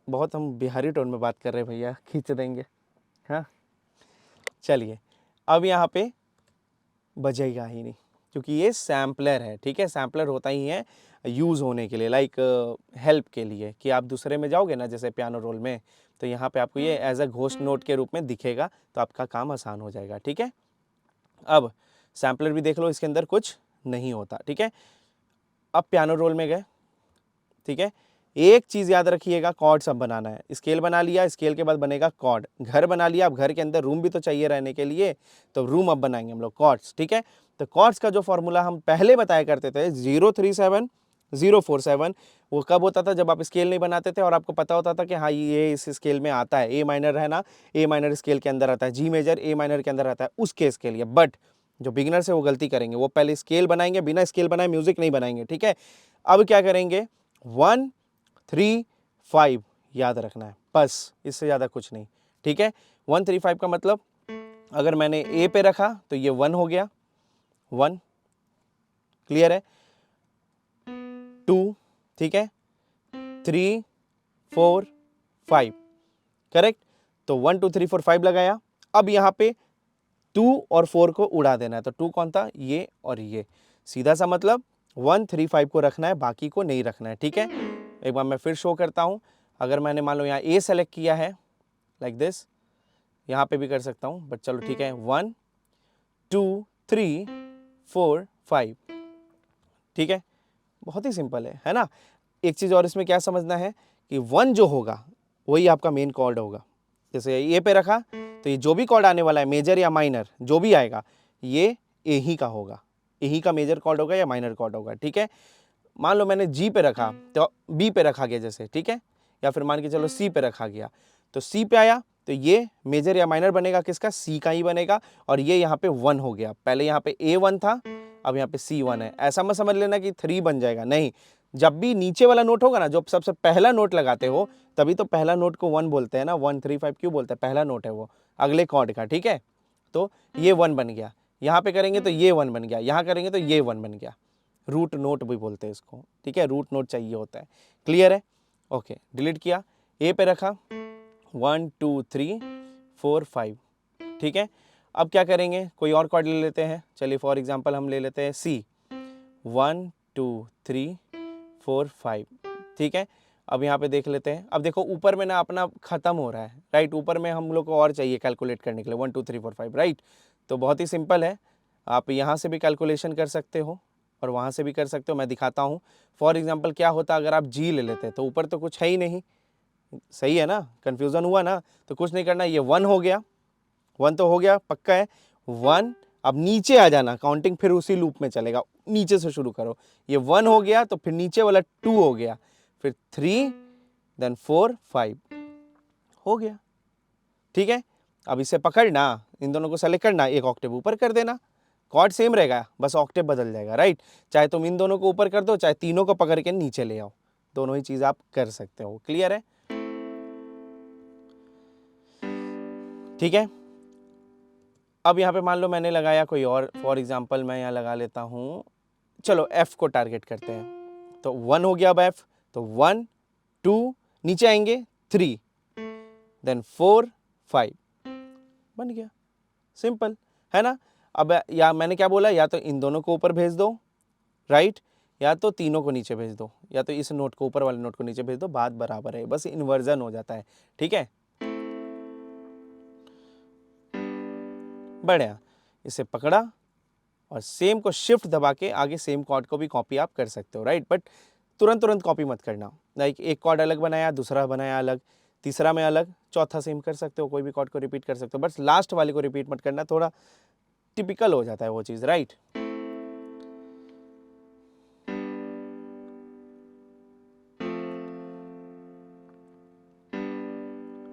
S1: बहुत हम बिहारी टोन में बात कर रहे हैं भैया, खींच देंगे, हाँ। चलिए, अब यहाँ पे बजेगा ही नहीं क्योंकि ये सैम्पलर है, ठीक है। सैम्पलर होता ही है यूज़ होने के लिए, लाइक हेल्प के लिए, कि आप दूसरे में जाओगे ना जैसे पियानो रोल में, तो यहाँ पे आपको ये एज अ घोस्ट नोट के रूप में दिखेगा, तो आपका काम आसान हो जाएगा, ठीक है। अब सैम्पलर भी देख लो, इसके अंदर कुछ नहीं होता, ठीक है। अब पियानो रोल में गए, ठीक है। एक चीज़ याद रखिएगा, कॉर्ड सब बनाना है, स्केल बना लिया, स्केल के बाद बनेगा कॉर्ड, घर बना लिया, अब घर के अंदर रूम भी तो चाहिए रहने के लिए, तो रूम अब बनाएंगे हम लोग कॉर्ड्स, ठीक है। तो कॉर्ड्स का जो फॉर्मूला हम पहले बताया करते थे 037 047, वो कब होता था, जब आप स्केल नहीं बनाते थे और आपको पता होता था कि हाँ ये इस स्केल में आता है, ए माइनर है ना, ए माइनर स्केल के अंदर आता है, जी मेजर ए माइनर के अंदर आता है, उस केस के लिए। बट जो बिगिनर्स है वो गलती करेंगे, वो पहले स्केल बनाएंगे, बिना स्केल बनाए म्यूजिक नहीं बनाएंगे, ठीक है। अब क्या करेंगे, 1 3 5 याद रखना है, बस, इससे ज़्यादा कुछ नहीं, ठीक है। 1 3 5 का मतलब, अगर मैंने ए पे रखा तो ये 1 हो गया, 1, क्लियर है, 2, ठीक है, 3 4 5, करेक्ट। तो 1 2 3 4 5 लगाया। अब यहाँ पे 2 और 4 को उड़ा देना है, तो 2 कौन था, ये और ये, सीधा सा मतलब 1 3 5 को रखना है, बाकी को नहीं रखना है, ठीक है। एक बार मैं फिर शो करता हूँ, अगर मैंने मान लो यहाँ ए सेलेक्ट किया है लाइक दिस, यहाँ पे भी कर सकता हूँ, बट चलो ठीक है, 1 2 3 4 5, ठीक है, बहुत ही सिंपल है ना। एक चीज़ और इसमें क्या समझना है कि 1 जो होगा वही आपका मेन कॉर्ड होगा। जैसे ए पे रखा तो ये जो भी कॉर्ड आने वाला है, मेजर या माइनर जो भी आएगा, ये ए ही का होगा, ए ही का मेजर कॉर्ड होगा या माइनर कॉर्ड होगा, ठीक है। मान लो मैंने जी पे रखा तो बी पे रखा गया जैसे, ठीक है, या फिर मान के चलो सी पे रखा गया, तो सी पे आया तो ये मेजर या माइनर बनेगा किसका, सी का ही बनेगा, और ये यहाँ पे 1 हो गया। पहले यहाँ पे A1 था, अब यहाँ पे C1 है। ऐसा मत समझ लेना कि 3 बन जाएगा, नहीं। जब भी नीचे वाला नोट होगा ना, जो सबसे पहला नोट लगाते हो, तभी तो पहला नोट को 1 बोलते हैं ना, 1 3 5 क्यों बोलते हैं, पहला नोट है वो अगले कॉर्ड का, ठीक है। तो ये 1 बन गया, यहाँ पे करेंगे तो ये 1 बन गया, यहाँ करेंगे तो ये 1 बन गया। रूट नोट भी बोलते हैं इसको, ठीक है, रूट नोट चाहिए होता है। क्लियर है? ओके, डिलीट किया, ए पे रखा 1 2 3 4 5, ठीक है। अब क्या करेंगे, कोई और कॉर्ड ले लेते हैं, चलिए फॉर एग्जांपल हम ले लेते हैं सी, 1 2 3 4 5, ठीक है। अब यहाँ पे देख लेते हैं, अब देखो ऊपर में ना अपना खत्म हो रहा है, राइट, ऊपर में हम लोग को और चाहिए कैलकुलेट करने के लिए 1 2 3 4 5, राइट। तो बहुत ही सिंपल है, आप यहाँ से भी कैलकुलेशन कर सकते हो और वहाँ से भी कर सकते हो, मैं दिखाता हूँ। फॉर एग्जाम्पल क्या होता अगर आप जी ले लेते तो ऊपर तो कुछ है ही नहीं, सही है ना, कन्फ्यूज़न हुआ ना, तो कुछ नहीं करना, ये 1 हो गया, 1 तो हो गया पक्का है, 1। अब नीचे आ जाना, काउंटिंग फिर उसी लूप में चलेगा, नीचे से शुरू करो, ये 1 हो गया तो फिर नीचे वाला 2 हो गया, फिर 3 देन 4 5 हो गया, ठीक है। अब इसे पकड़ना, इन दोनों को सेलेक्ट करना, एक ऑक्टेव ऊपर कर देना, कॉर्ड सेम रहेगा, बस ऑक्टेव बदल जाएगा, राइट। चाहे तुम इन दोनों को ऊपर कर दो, चाहे तीनों को पकड़ के नीचे ले आओ, दोनों ही चीज आप कर सकते हो। क्लियर है? ठीक है। अब यहाँ पे मान लो मैंने लगाया कोई और, फॉर एग्जाम्पल मैं यहाँ लगा लेता हूँ, चलो F को टारगेट करते हैं, तो 1 हो गया अब F, तो 1 2 नीचे आएंगे 3 देन 4 5 बन गया, सिंपल है ना। अब या मैंने क्या बोला, या तो इन दोनों को ऊपर भेज दो, राइट, या तो तीनों को नीचे भेज दो, या तो इस नोट को ऊपर वाले नोट को नीचे भेज दो, बात बराबर है, बस इन्वर्जन हो जाता है, ठीक है। बढ़िया, इसे पकड़ा और सेम को शिफ्ट दबा के आगे सेम कॉर्ड को भी कॉपी आप कर सकते हो, राइट, बट तुरंत कॉपी मत करना। लाइक एक कॉर्ड अलग बनाया, दूसरा बनाया अलग, तीसरा में अलग, चौथा सेम कर सकते हो, कोई भी कॉर्ड को रिपीट कर सकते हो, बस लास्ट वाले को रिपीट मत करना, थोड़ा टिपिकल हो जाता है वो चीज़, राइट।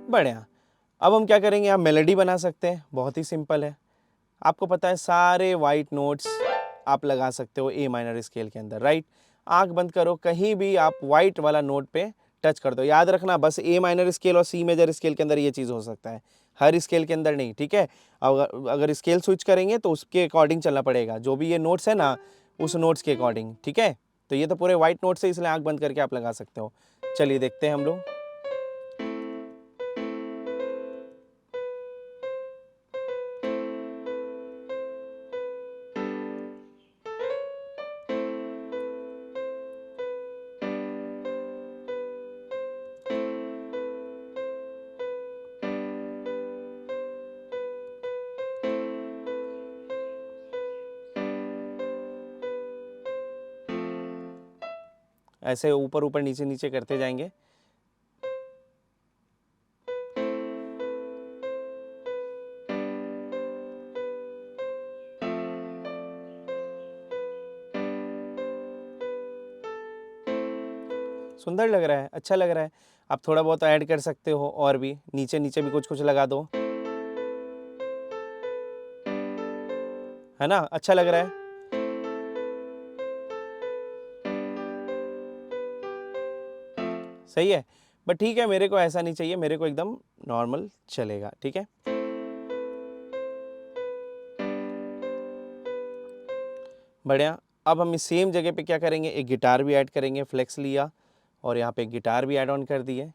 S1: बढ़िया, अब हम क्या करेंगे, आप मेलोडी बना सकते हैं, बहुत ही सिंपल है। आपको पता है सारे वाइट नोट्स आप लगा सकते हो ए माइनर स्केल के अंदर, राइट। आंख बंद करो, कहीं भी आप वाइट वाला नोट पे टच कर दो, याद रखना बस ए माइनर स्केल और सी मेजर स्केल के अंदर ये चीज़ हो सकता है, हर स्केल के अंदर नहीं, ठीक है। अगर स्केल स्विच करेंगे तो उसके अकॉर्डिंग चलना पड़ेगा, जो भी ये नोट्स है ना उस नोट्स के अकॉर्डिंग, ठीक है। तो ये तो पूरे वाइट नोट्स है, इसलिए आंख बंद करके आप लगा सकते हो। चलिए देखते हैं हम लोग। ऐसे ऊपर ऊपर नीचे नीचे करते जाएंगे। सुंदर लग रहा है, अच्छा लग रहा है। आप थोड़ा बहुत ऐड कर सकते हो, और भी नीचे नीचे भी कुछ कुछ लगा दो, है ना, अच्छा लग रहा है। सही है, बट ठीक है, मेरे को ऐसा नहीं चाहिए, मेरे को एकदम नॉर्मल चलेगा, ठीक है। बढ़िया, अब हम इस सेम जगह पे क्या करेंगे, एक गिटार भी ऐड करेंगे, फ्लेक्स लिया और यहाँ पे एक गिटार भी ऐड ऑन कर दिए।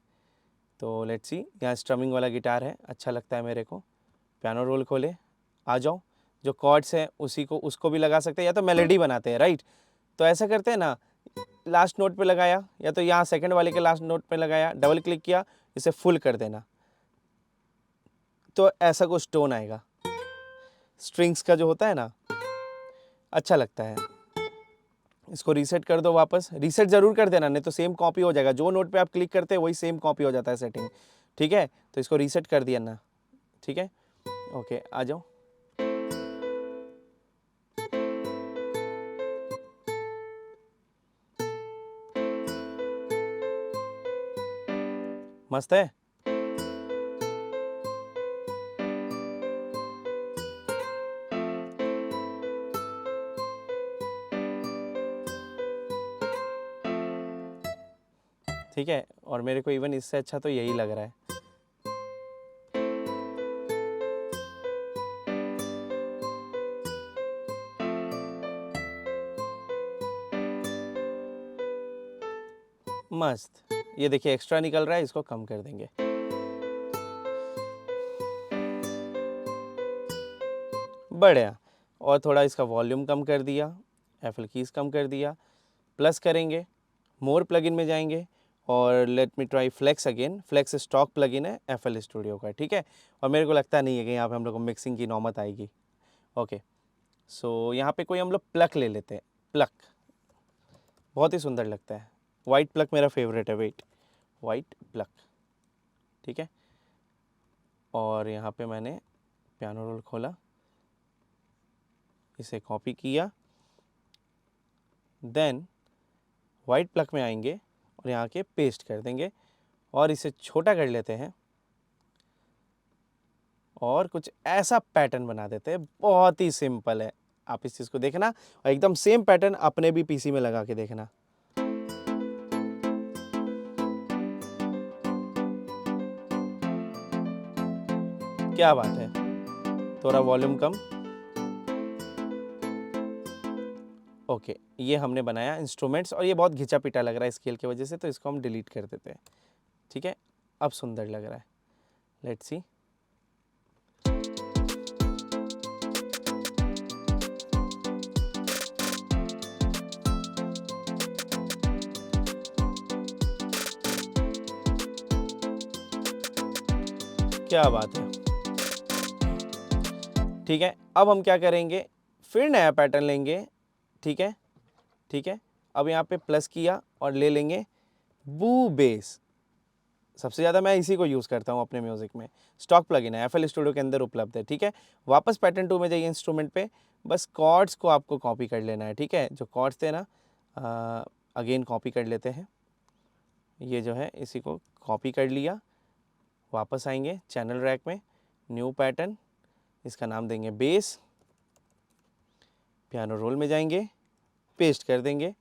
S1: तो लेट्स सी, यहाँ स्ट्रमिंग वाला गिटार है, अच्छा लगता है मेरे को। पियानो रोल खोले, आ जाओ, जो कॉर्ड्स हैं उसी को उसको भी लगा सकते हैं, या तो मेलोडी बनाते हैं, राइट। तो ऐसा करते हैं ना, लास्ट नोट पे लगाया या तो यहाँ सेकंड वाले के लास्ट नोट पे लगाया, डबल क्लिक किया, इसे फुल कर देना तो ऐसा कुछ टोन आएगा। स्ट्रिंग्स का जो होता है ना, अच्छा लगता है। इसको रीसेट कर दो वापस, रीसेट जरूर कर देना नहीं तो सेम कॉपी हो जाएगा। जो नोट पे आप क्लिक करते हैं वही सेम कॉपी हो जाता है सेटिंग, ठीक है। तो इसको रीसेट कर दिया ना, ठीक है। ओके, आ जाओ। मस्त है। ठीक है, और मेरे को इवन इससे अच्छा तो यही लग रहा है। मस्त। ये देखिए एक्स्ट्रा निकल रहा है, इसको कम कर देंगे। बढ़िया। और थोड़ा इसका वॉल्यूम कम कर दिया, एफएल कीज कम कर दिया, प्लस करेंगे, मोर प्लगइन में जाएंगे और let me try Flex again. Flex stock plugin है एफएल स्टूडियो का, ठीक है। और मेरे को लगता नहीं है कि यहाँ पे हम लोग को मिक्सिंग की नौबत आएगी। ओके, सो यहाँ पे कोई हम लोग प्लक ले लेते हैं। प्लक बहुत ही सुंदर लगता है। वाइट प्लक मेरा फेवरेट है। वेट, वाइट प्लक, ठीक है। और यहाँ पे मैंने पियानो रोल खोला, इसे कॉपी किया, देन वाइट प्लक में आएंगे और यहाँ के पेस्ट कर देंगे और इसे छोटा कर लेते हैं और कुछ ऐसा पैटर्न बना देते हैं। बहुत ही सिंपल है, आप इस चीज़ को देखना और एकदम सेम पैटर्न अपने भी पीसी में लगा के देखना। क्या बात है। थोड़ा वॉल्यूम कम। ओके, ये हमने बनाया इंस्ट्रूमेंट्स और ये बहुत घिंचा पिटा लग रहा है स्केल की वजह से, तो इसको हम डिलीट कर देते हैं, ठीक है। अब सुंदर लग रहा है। Let's see. क्या बात है। ठीक है, अब हम क्या करेंगे, फिर नया पैटर्न लेंगे, ठीक है, ठीक है। अब यहाँ पे प्लस किया और ले लेंगे बू बेस। सबसे ज़्यादा मैं इसी को यूज़ करता हूँ अपने म्यूज़िक में। स्टॉक प्लगइन है, एफएल स्टूडियो के अंदर उपलब्ध है, ठीक है। वापस पैटर्न 2 में जाइए इंस्ट्रूमेंट पे, बस कॉर्ड्स को आपको कॉपी कर लेना है, ठीक है। जो कॉर्ड्स थे ना, अगेन कॉपी कर लेते हैं। ये जो है इसी को कॉपी कर लिया, वापस आएंगे चैनल रैक में, न्यू पैटर्न, इसका नाम देंगे बेस, पियानो रोल में जाएंगे, पेस्ट कर देंगे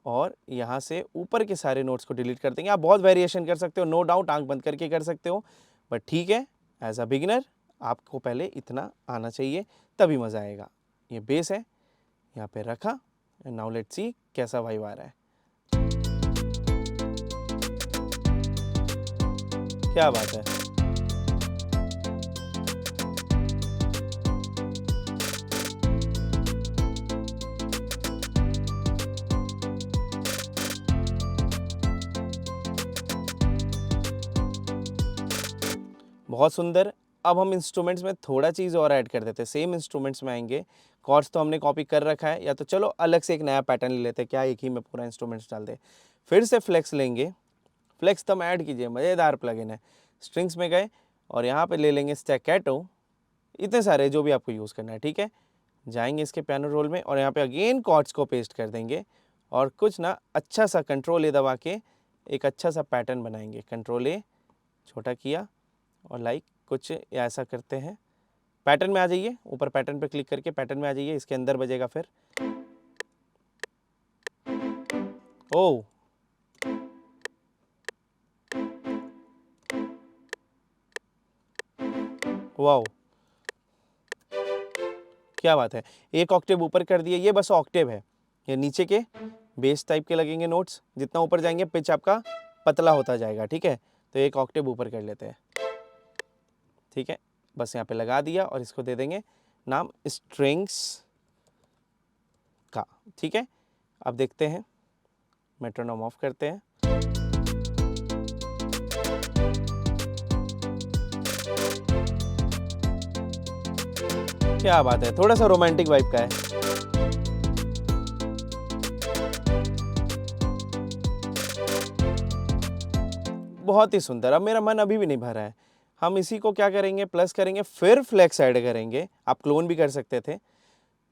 S1: और यहाँ से ऊपर के सारे नोट्स को डिलीट कर देंगे। आप बहुत वेरिएशन कर सकते हो, नो डाउट, आंख बंद करके कर सकते हो, बट ठीक है, एज अ बिगिनर आपको पहले इतना आना चाहिए, तभी मज़ा आएगा। ये बेस है, यहाँ पे रखा, नाउ लेट्स सी कैसा वाइब आ रहा है। क्या बात है। बहुत सुंदर। अब हम इंस्ट्रूमेंट्स में थोड़ा चीज़ और ऐड कर देते हैं। सेम इंस्ट्रूमेंट्स में आएंगे, कॉर्ड्स तो हमने कॉपी कर रखा है, या तो चलो अलग से एक नया पैटर्न ले लेते हैं, क्या एक ही में पूरा इंस्ट्रूमेंट्स डाल दे। फिर से फ्लेक्स लेंगे, फ्लेक्स तब ऐड कीजिए, मज़ेदार प्लगइन है। स्ट्रिंग्स में गए और यहाँ पे ले लेंगे स्टैकेटो, इतने सारे जो भी आपको यूज़ करना है, ठीक है। जाएंगे इसके पियानो रोल में और यहाँ पे अगेन कॉर्ड्स को पेस्ट कर देंगे और कुछ ना अच्छा सा कंट्रोल ए दबा के एक अच्छा सा पैटर्न बनाएंगे। कंट्रोल ए छोटा किया और लाइक कुछ ऐसा करते हैं। पैटर्न में आ जाइए, ऊपर पैटर्न पे क्लिक करके पैटर्न में आ जाइए, इसके अंदर बजेगा फिर। ओह, वाओ, क्या बात है। एक ऑक्टेव ऊपर कर दिए, ये बस ऑक्टेव है, ये नीचे के बेस टाइप के लगेंगे नोट्स। जितना ऊपर जाएंगे पिच आपका पतला होता जाएगा, ठीक है। तो एक ऑक्टेव ऊपर कर लेते हैं, ठीक है। बस यहाँ पे लगा दिया और इसको दे देंगे नाम स्ट्रिंग्स का, ठीक है। अब देखते हैं मेट्रोनोम ऑफ करते हैं। क्या बात है, थोड़ा सा रोमांटिक वाइब का है। बहुत ही सुंदर। अब मेरा मन अभी भी नहीं भरा है। हम इसी को क्या करेंगे, प्लस करेंगे, फिर फ्लेक्स ऐड करेंगे। आप क्लोन भी कर सकते थे।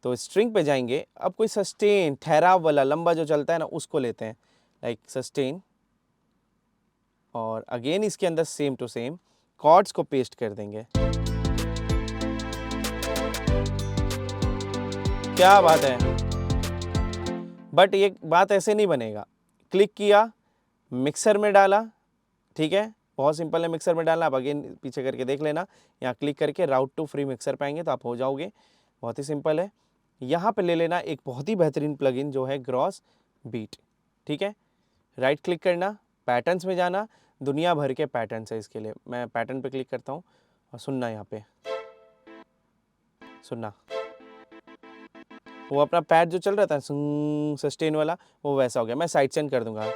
S1: तो स्ट्रिंग पे जाएंगे। अब कोई सस्टेन ठहराव वाला लंबा जो चलता है ना, उसको लेते हैं, लाइक सस्टेन, और अगेन इसके अंदर सेम टू सेम कॉर्ड्स को पेस्ट कर देंगे। क्या बात है। बट ये बात ऐसे नहीं बनेगा। क्लिक किया, मिक्सर में डाला, ठीक है, बहुत सिंपल है मिक्सर में डालना। आप अगेन पीछे करके देख लेना। यहाँ क्लिक करके राउट टू फ्री मिक्सर पाएंगे तो आप हो जाओगे। बहुत ही सिंपल है। यहाँ पे ले लेना एक बहुत ही बेहतरीन प्लगइन जो है ग्रॉस बीट, ठीक है। राइट क्लिक करना, पैटर्न्स में जाना, दुनिया भर के पैटर्न्स है इसके लिए। मैं पैटर्न पे क्लिक करता हूँ और सुनना, यहाँ पे सुनना, वो अपना पैड जो चल रहा था सस्टेन वाला, वो वैसा हो गया। मैं साइड चेंज कर दूंगा।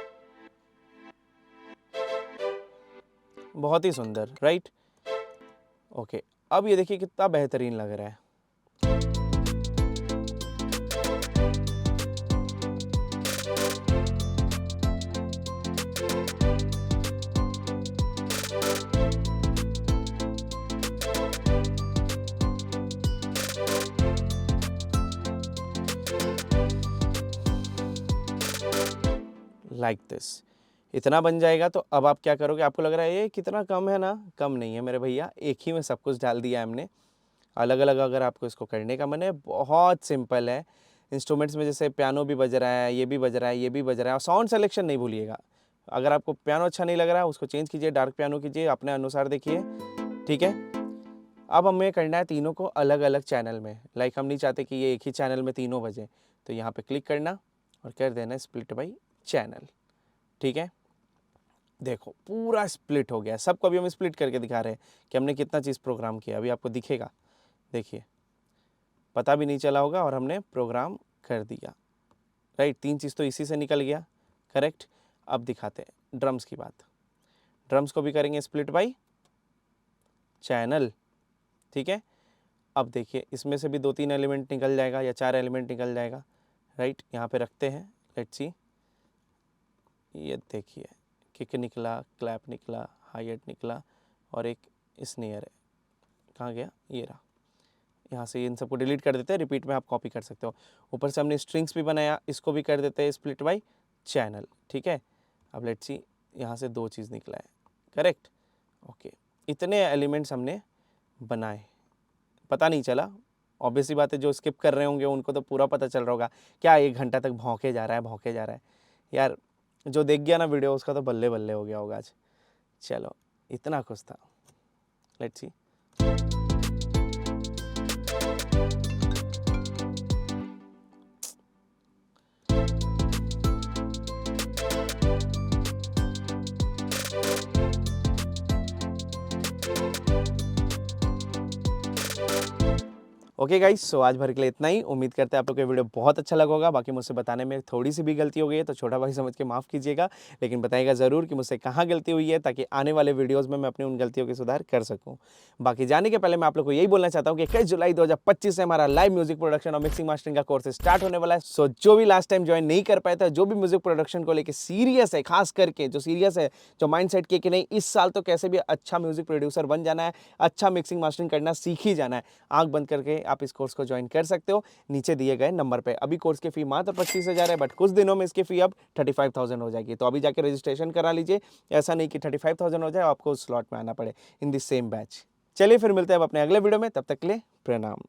S1: बहुत ही सुंदर, राइट। ओके, अब ये देखिए कितना बेहतरीन लग रहा है। लाइक दिस इतना बन जाएगा। तो अब आप क्या करोगे, आपको लग रहा है ये कितना कम है ना, कम नहीं है मेरे भैया, एक ही में सब कुछ डाल दिया हमने। अलग अलग अगर आपको इसको करने का मन है, बहुत सिंपल है। इंस्ट्रूमेंट्स में जैसे पियानो भी बज रहा है, ये भी बज रहा है, ये भी बज रहा है, और साउंड सिलेक्शन नहीं भूलिएगा। अगर आपको पियानो अच्छा नहीं लग रहा है उसको चेंज कीजिए, डार्क पियानो कीजिए, अपने अनुसार देखिए, ठीक है। अब हमें करना है तीनों को अलग अलग चैनल में। लाइक हम नहीं चाहते कि ये एक ही चैनल में तीनों बजे, तो यहाँ पे क्लिक करना और कर देना स्प्लिट बाई चैनल, ठीक है। देखो पूरा स्प्लिट हो गया। सबको अभी हम स्प्लिट करके दिखा रहे हैं कि हमने कितना चीज़ प्रोग्राम किया। अभी आपको दिखेगा, देखिए, पता भी नहीं चला होगा और हमने प्रोग्राम कर दिया, राइट। 3 चीज़ तो इसी से निकल गया, करेक्ट। अब दिखाते हैं ड्रम्स की बात। ड्रम्स को भी करेंगे स्प्लिट बाई चैनल, ठीक है। अब देखिए इसमें से भी 2-3 एलिमेंट निकल जाएगा या 4 एलिमेंट निकल जाएगा, राइट। यहाँ पे रखते हैं, लेट्स सी। ये देखिए किक निकला, क्लैप निकला, हाई-हैट निकला, और एक स्नेयर है। कहाँ गया, ये रहा। यहाँ से इन सबको डिलीट कर देते हैं, रिपीट में आप कॉपी कर सकते हो। ऊपर से हमने स्ट्रिंग्स भी बनाया, इसको भी कर देते हैं स्प्लिट बाई चैनल, ठीक है। अब लेट्स सी, यहाँ से 2 चीज़ निकला है, करेक्ट। ओके, इतने एलिमेंट्स हमने बनाए, पता नहीं चला। ऑब्वियसली बात है, जो स्किप कर रहे होंगे उनको तो पूरा पता चल रहा होगा क्या 1 घंटा तक भौंके जा रहा है, भौंके जा रहा है। यार जो देख गया ना वीडियो, उसका तो बल्ले बल्ले हो गया होगा आज। चलो, इतना कुछ था, लेट्स सी। ओके गाइस, सो आज भर के लिए इतना ही। उम्मीद करते हैं आप लोग को वीडियो बहुत अच्छा लगा होगा। बाकी मुझसे बताने में थोड़ी सी भी गलती हो गई है तो छोटा भाई समझ के माफ़ कीजिएगा, लेकिन बताइएगा ज़रूर कि मुझसे कहाँ गलती हुई है, ताकि आने वाले वीडियोस में मैं अपनी उन गलतियों के सुधार कर सकूँ। बाकी जाने के पहले मैं आप लोग को यही बोलना चाहता हूँ कि 21 जुलाई 2025 से हमारा लाइव म्यूजिक प्रोडक्शन और मिक्सिंग मास्टरिंग का कोर्स स्टार्ट होने वाला है। सो जो भी लास्ट टाइम ज्वाइन नहीं कर पाए थे, जो भी म्यूजिक प्रोडक्शन को लेकर सीरियस है, खास करके जो सीरियस है, जो माइंड सेट किए कि नहीं इस साल तो कैसे भी अच्छा म्यूजिक प्रोड्यूसर बन जाना है, अच्छा मिक्सिंग मास्टरिंग करना सीख ही जाना है, आंख बंद करके आप इस कोर्स को ज्वाइन कर सकते हो नीचे दिए गए नंबर पे। अभी कोर्स की फी मात्र 25,000 है, बट कुछ दिनों में इसकी फी अब 35,000 हो जाएगी। तो अभी जाके रजिस्ट्रेशन करा लीजिए। ऐसा नहीं कि 35,000 हो जाए आपको उस स्लॉट में आना पड़े इन द सेम बैच। चलिए फिर मिलते हैं अब अपने अगले वीडियो में, तब तक के लिए प्रणाम।